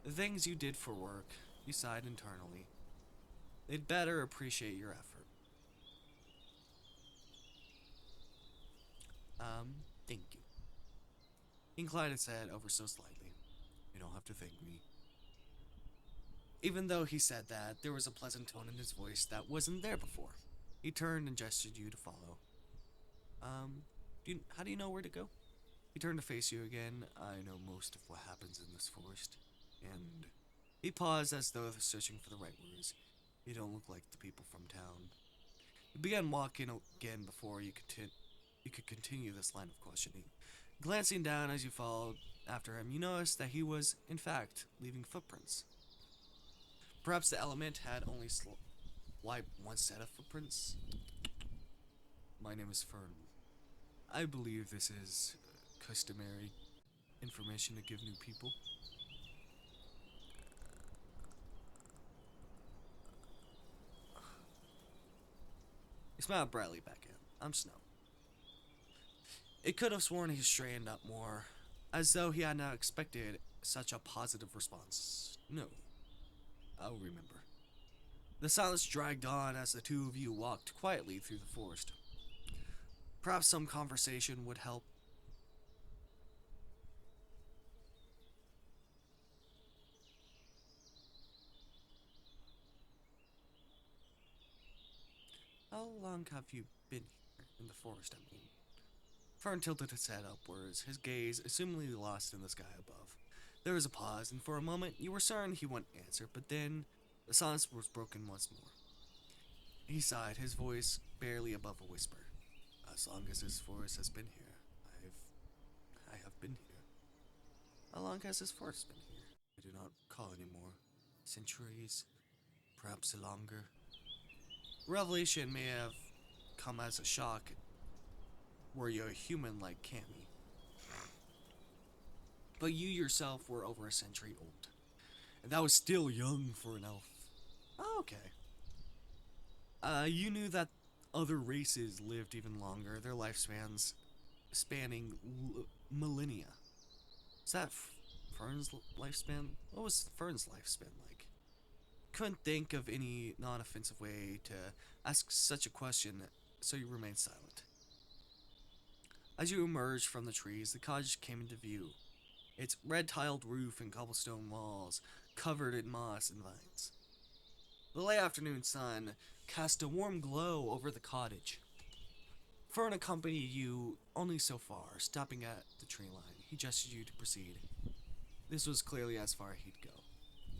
The things you did for work, you sighed internally. They'd better appreciate your effort. Thank you. He inclined his head over so slightly. You don't have to thank me. Even though he said that, there was a pleasant tone in his voice that wasn't there before. He turned and gestured you to follow. How do you know where to go? He turned to face you again. I know most of what happens in this forest. And he paused as though searching for the right words. You don't look like the people from town. You began walking again before you could continue this line of questioning. Glancing down as you followed after him, you noticed that he was, in fact, leaving footprints. Perhaps the element had only wiped one set of footprints? My name is Fern. I believe this is customary information to give new people. He smiled brightly back at him. I'm Snow. It could have sworn he straightened up more, as though he had not expected such a positive response. No, I'll remember. The silence dragged on as the two of you walked quietly through the forest. Perhaps some conversation would help. How long have you been here in the forest, I mean? Fern tilted his head upwards, his gaze assumingly lost in the sky above. There was a pause, and for a moment you were certain he wouldn't answer, but then the silence was broken once more. He sighed, his voice barely above a whisper. As long as this forest has been here, I have been here. How long has this forest been here? I do not recall anymore. Centuries, perhaps longer. Revelation may have come as a shock were you a human like Cammy. But you yourself were over a century old. And that was still young for an elf. Oh, okay. You knew that other races lived even longer, their lifespans spanning millennia. Is that Fern's lifespan? What was Fern's lifespan like? Couldn't think of any non-offensive way to ask such a question, so you remained silent. As you emerged from the trees, the cottage came into view, its red-tiled roof and cobblestone walls covered in moss and vines. The late afternoon sun cast a warm glow over the cottage. Fern accompanied you only so far, stopping at the tree line. He gestured you to proceed. This was clearly as far as he'd go.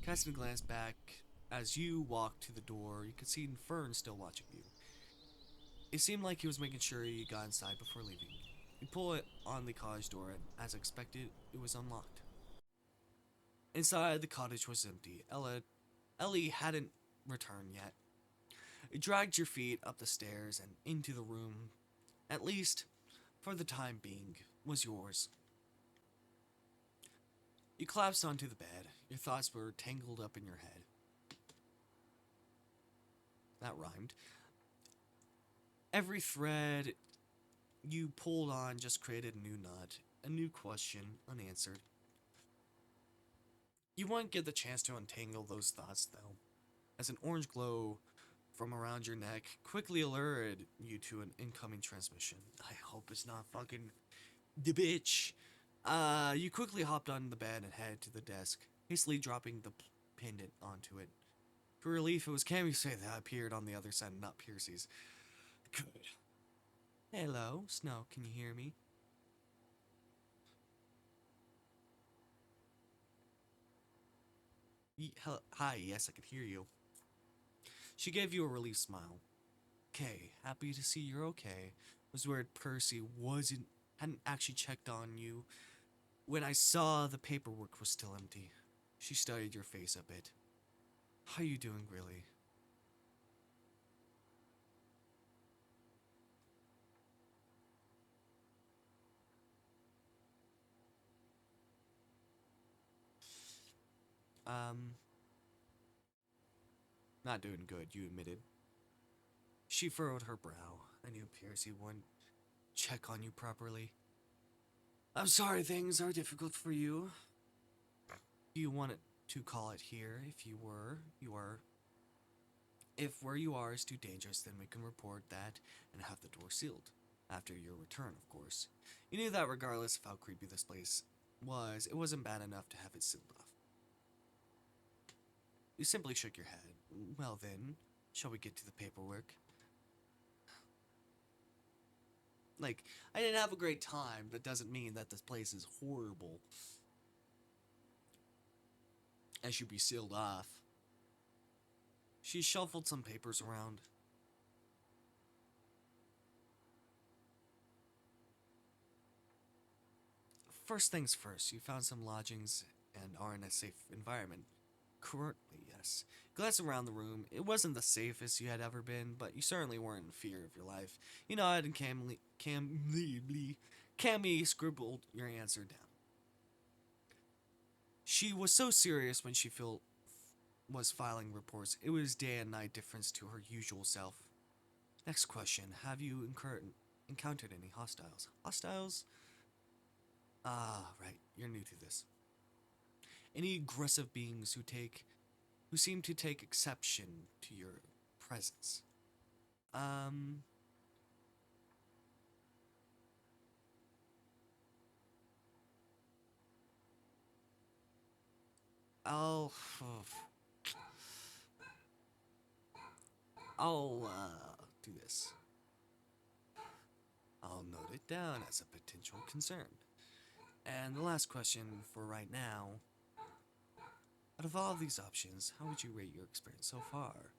Casting a glance back as you walked to the door, you could see Fern still watching you. It seemed like he was making sure you got inside before leaving. You pull it on the cottage door, and as expected, it was unlocked. Inside, the cottage was empty. Ellie hadn't returned yet. You dragged your feet up the stairs and into the room, at least, for the time being, was yours. You collapsed onto the bed. Your thoughts were tangled up in your head. That rhymed. Every thread you pulled on just created a new knot, a new question unanswered. You wouldn't get the chance to untangle those thoughts, though, as an orange glow from around your neck quickly alerted you to an incoming transmission. I hope it's not fucking the bitch. You quickly hopped on the bed and headed to the desk, hastily dropping the pendant onto it. For relief, it was Cammy's face that appeared on the other side, not Piercy's. Good. Hello, Snow, can you hear me? Hi, yes, I can hear you. She gave you a relieved smile. Okay, happy to see you're okay. Was worried Percy hadn't actually checked on you when I saw the paperwork was still empty. She studied your face a bit. How you doing, really? Not doing good, you admitted. She furrowed her brow. I knew Piercy wouldn't check on you properly. I'm sorry things are difficult for you. You wanted to call it here. If where you are is too dangerous, then we can report that and have the door sealed. After your return, of course. You knew that regardless of how creepy this place was, it wasn't bad enough to have it sealed off. You simply shook your head. Well then, shall we get to the paperwork? Like, I didn't have a great time. That doesn't mean that this place is horrible. And should be sealed off. She shuffled some papers around. First things first, you found some lodgings and are in a safe environment. Currently, yes. Glance around the room. It wasn't the safest you had ever been, but you certainly weren't in fear of your life. You nodded and Cammy scribbled your answer down. She was so serious when she was filing reports. It was day and night difference to her usual self. Next question. Have you encountered any hostiles? Hostiles? Ah, right. You're new to this. Any aggressive beings who seem to take exception to your presence. I'll do this. I'll note it down as a potential concern. And the last question for right now, Out of all of these options, how would you rate your experience so far?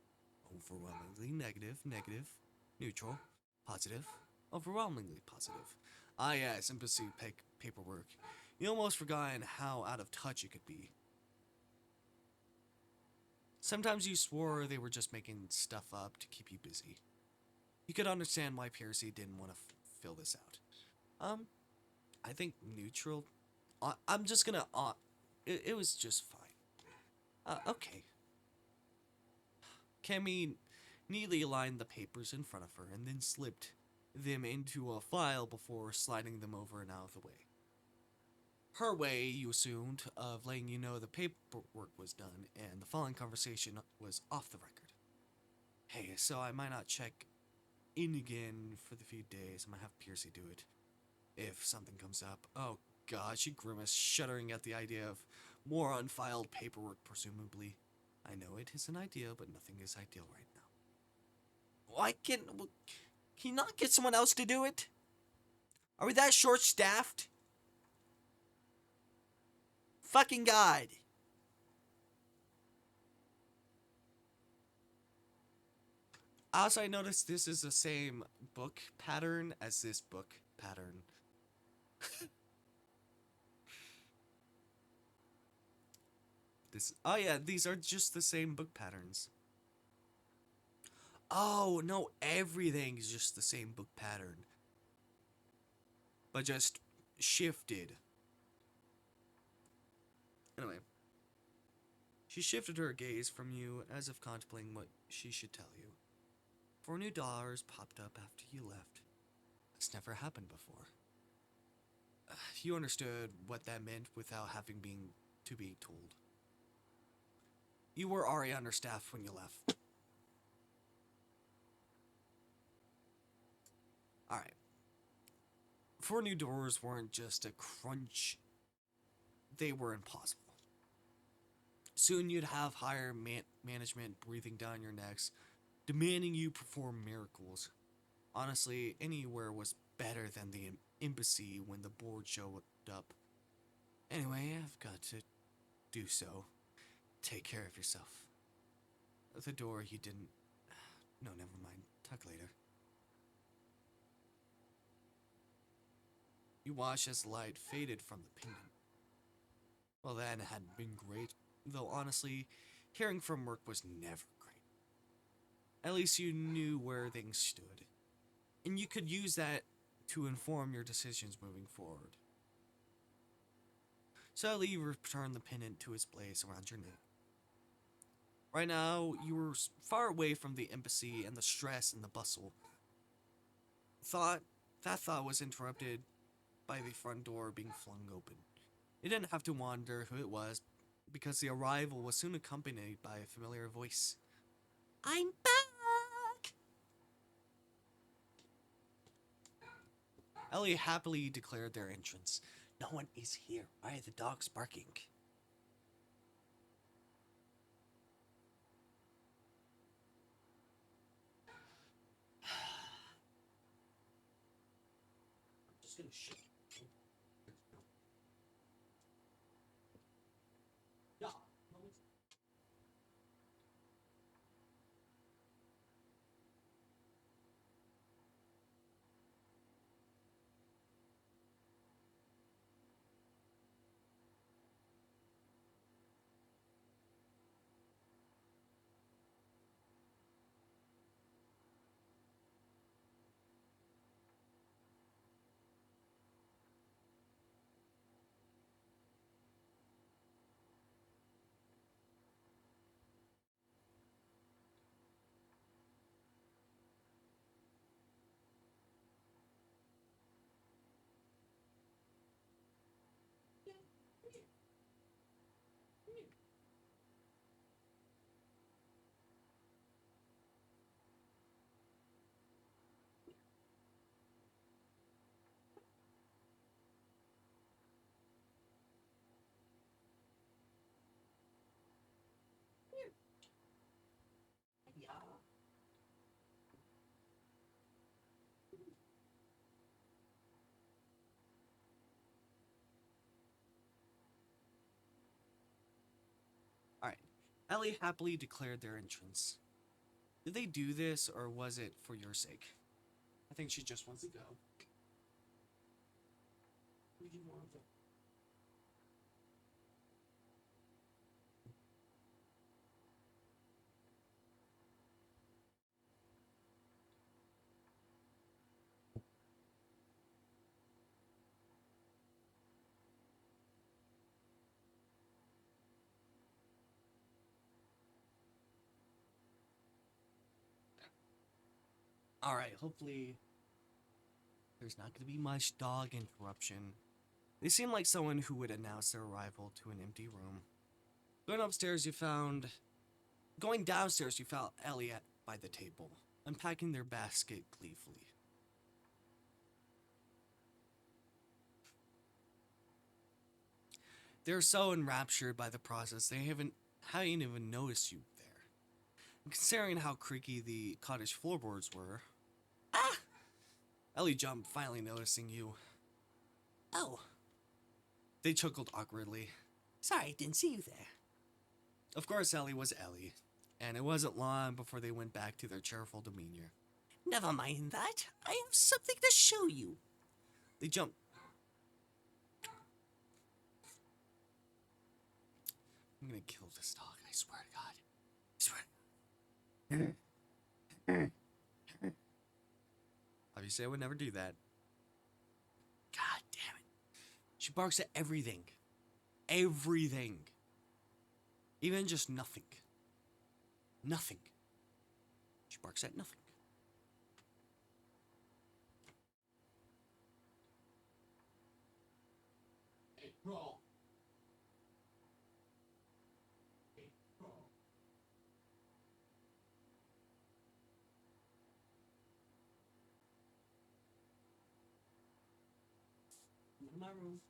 Overwhelmingly negative, negative, neutral, positive, overwhelmingly positive. Ah yes, embassy paperwork. You almost forgotten how out of touch it could be. Sometimes you swore they were just making stuff up to keep you busy. You could understand why Piercy didn't want to fill this out. I think neutral. I'm just gonna. It was just fine. Okay. Cammy neatly aligned the papers in front of her and then slipped them into a file before sliding them over and out of the way. Her way, you assumed, of letting you know the paperwork was done and the following conversation was off the record. Hey, so I might not check in again for the few days. I might have Piercy do it if something comes up. Oh god, she grimaced, shuddering at the idea of more unfiled paperwork, presumably. I know it is an idea, but nothing is ideal right now. Why can you not get someone else to do it? Are we that short-staffed? Fucking God. Also, I noticed this is the same book pattern as this book pattern. Oh yeah, these are just the same book patterns. Oh, no, everything is just the same book pattern. But just shifted. Anyway. She shifted her gaze from you as if contemplating what she should tell you. $4 new popped up after you left. That's never happened before. You understood what that meant without having to be told. You were already understaffed when you left. Alright. 4 new doors weren't just a crunch. They were impossible. Soon you'd have higher management breathing down your necks, demanding you perform miracles. Honestly, anywhere was better than the embassy when the board showed up. Anyway, I've got to do so. Take care of yourself. At the door, he didn't... No, never mind. Talk later. You watched as the light faded from the pendant. Well, that hadn't been great, though honestly, hearing from work was never great. At least you knew where things stood, and you could use that to inform your decisions moving forward. Sadly, you returned the pendant to its place around your neck. Right now, you were far away from the embassy and the stress and the bustle. That thought was interrupted by the front door being flung open. You didn't have to wonder who it was, because the arrival was soon accompanied by a familiar voice. I'm back! Ellie happily declared their entrance. No one is here. Why are the dogs barking? I'm just gonna shake. Yeah. Ellie happily declared their entrance. Did they do this, or was it for your sake? I think she just wants to go. Alright, hopefully there's not going to be much dog interruption. They seem like someone who would announce their arrival to an empty room. Going downstairs, you found Elliot by the table, unpacking their basket gleefully. They're so enraptured by the process, they haven't even noticed you there. And considering how creaky the cottage floorboards were... Ah! Ellie jumped, finally noticing you. Oh. They chuckled awkwardly. Sorry, didn't see you there. Of course, Ellie was Ellie, and it wasn't long before they went back to their cheerful demeanor. Never mind that. I have something to show you. They jumped. I'm gonna kill this dog, I swear to God. I swear. Obviously, I would never do that. God damn it. She barks at everything. Everything. Even just nothing. Nothing. She barks at nothing. Hey, bro. Hey, bro. In my room.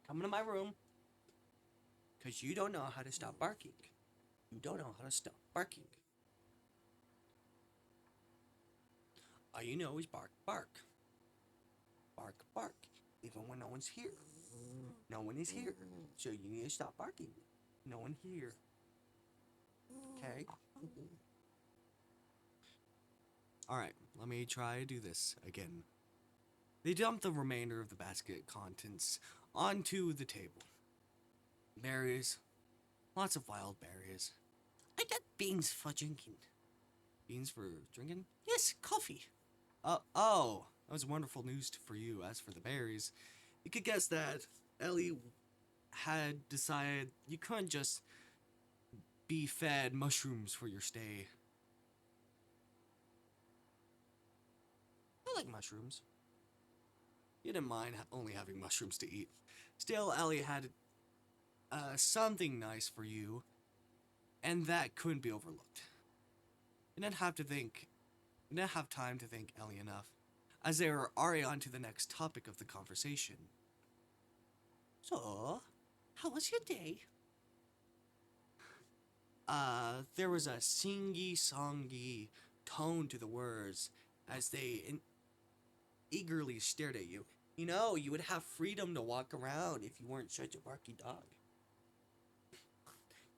Come into my room. Because you don't know how to stop barking. You don't know how to stop barking. All you know is bark, bark. Bark, bark. Even when no one's here. No one is here. So you need to stop barking. No one here. Okay? Alright, let me try to do this again. They dumped the remainder of the basket contents onto the table. Berries. Lots of wild berries. I got beans for drinking. Beans for drinking? Yes, coffee. Oh, that was wonderful news for you. As for the berries, you could guess that Ellie had decided you couldn't just be fed mushrooms for your stay. I like mushrooms. You didn't mind only having mushrooms to eat. Still, Ellie had something nice for you, and that couldn't be overlooked. You didn't have time to thank Ellie enough, as they were already on to the next topic of the conversation. So, how was your day? There was a singy-songy tone to the words as they eagerly stared at you. You know, you would have freedom to walk around if you weren't such a barky dog.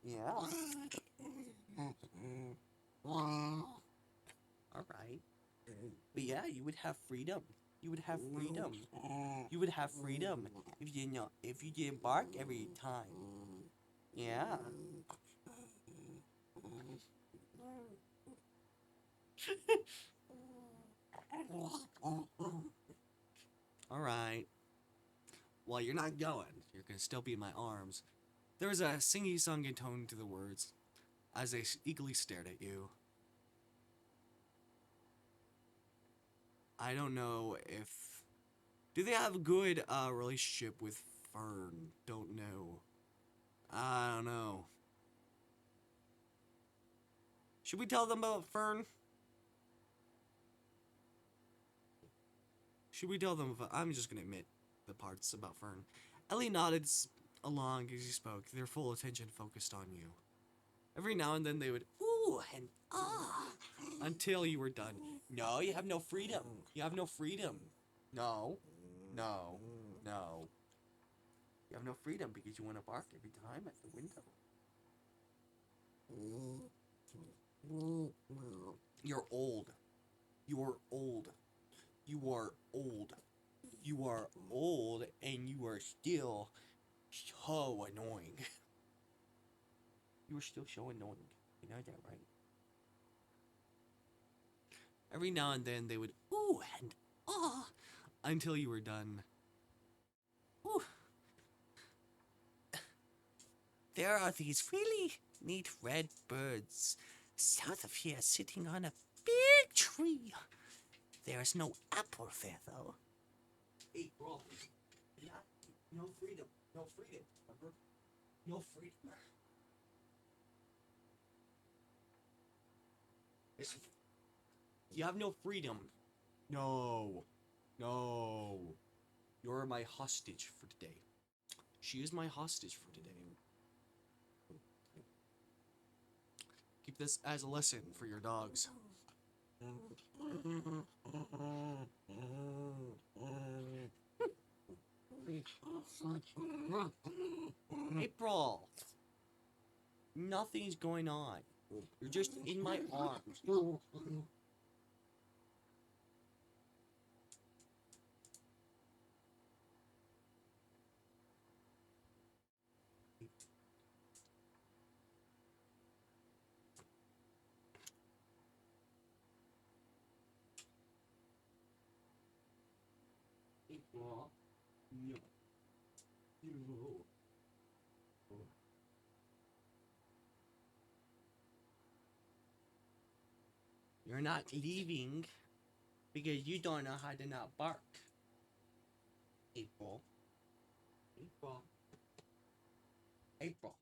Yeah. Alright. But yeah, you would have freedom. You would have freedom. You would have freedom if you didn't bark every time. Yeah. Alright. Well, you're not going. You're gonna still be in my arms. There was a singy-songy tone to the words as they eagerly stared at you. I don't know if... Do they have a good relationship with Fern? Don't know. I don't know. Should we tell them about Fern? Should we tell them about... I'm just gonna admit the parts about Fern. Ellie nodded along as you spoke, their full attention focused on you. Every now and then they would, ooh, and ah, until you were done. No, you have no freedom. You have no freedom. No. No. No. You have no freedom because you want to bark every time at the window. You're old. You are old. You are old. You are old and you are still so annoying. You are still so annoying. You know that, right? Every now and then they would ooh and ah until you were done. Ooh. There are these really neat red birds south of here sitting on a big tree. There's no apple there, though. Hey, bro. Yeah, no freedom. No freedom. Remember? No freedom. Listen. You have no freedom. No. No. You're my hostage for today. She is my hostage for today. Keep this as a lesson for your dogs. April! Nothing's going on. You're just in my arms. April. No. No. You're not leaving because you don't know how to not bark. April. April. April.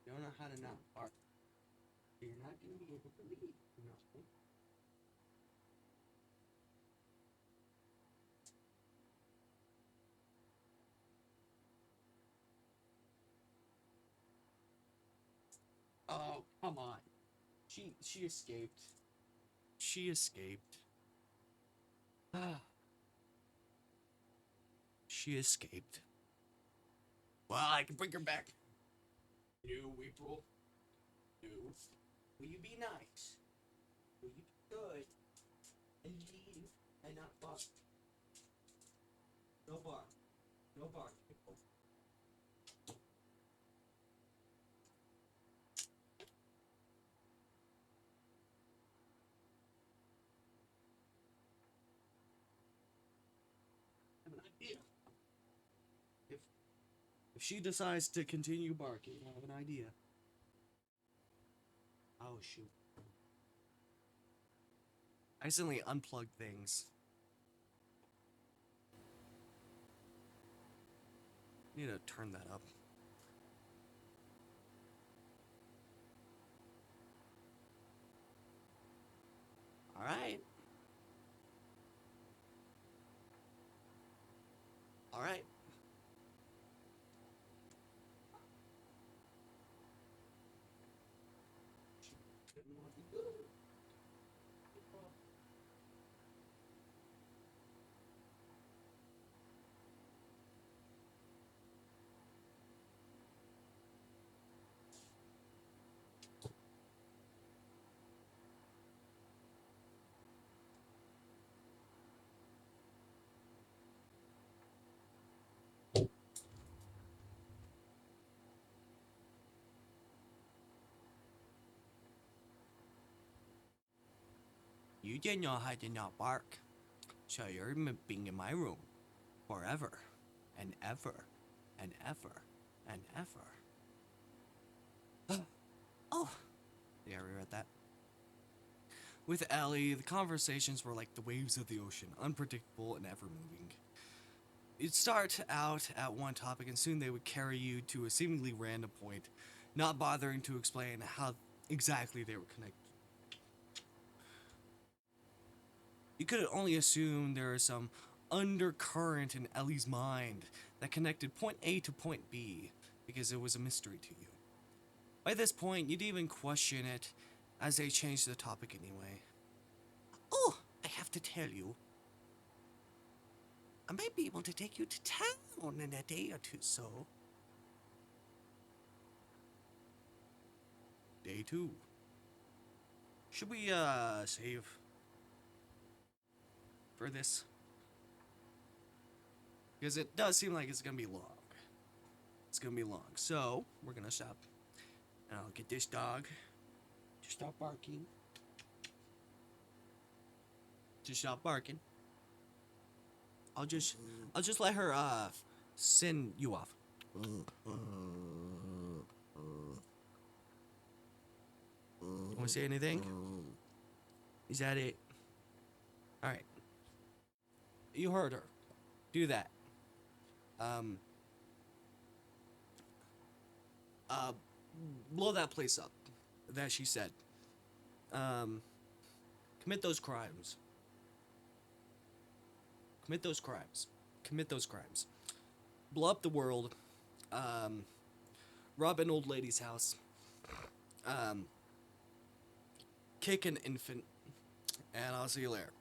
You don't know how to not bark. You're not going to be able to leave. No. Oh, come on. She escaped. She escaped. She escaped. Well, I can bring her back. No, April. No. Will you be nice? Will you be good? And leave and not bark. No bark. No bark, April. I have an idea. If she decides to continue barking, I have an idea. Oh shoot. I accidentally unplugged things. Need to turn that up. Alright. Alright. You didn't know how to not bark. So you're being in my room forever and ever and ever and ever. Oh, yeah, I read that. With Ellie, the conversations were like the waves of the ocean, unpredictable and ever moving. You'd start out at one topic and soon they would carry you to a seemingly random point, not bothering to explain how exactly they were connected. You could only assume there is some undercurrent in Ellie's mind that connected point A to point B, because it was a mystery to you. By this point, you'd even question it, as they changed the topic anyway. Oh, I have to tell you. I might be able to take you to town in a day or two, so. Day 2. Should we, save for this? Because it does seem like it's gonna be long. It's gonna be long. So, we're gonna stop. And I'll get this dog to stop barking. To stop barking. I'll just let her, send you off. Want to say anything? Is that it? Alright. You heard her. Do that. Blow that place up. That she said. Commit those crimes. Commit those crimes. Commit those crimes. Blow up the world. Rob an old lady's house. Kick an infant. And I'll see you later.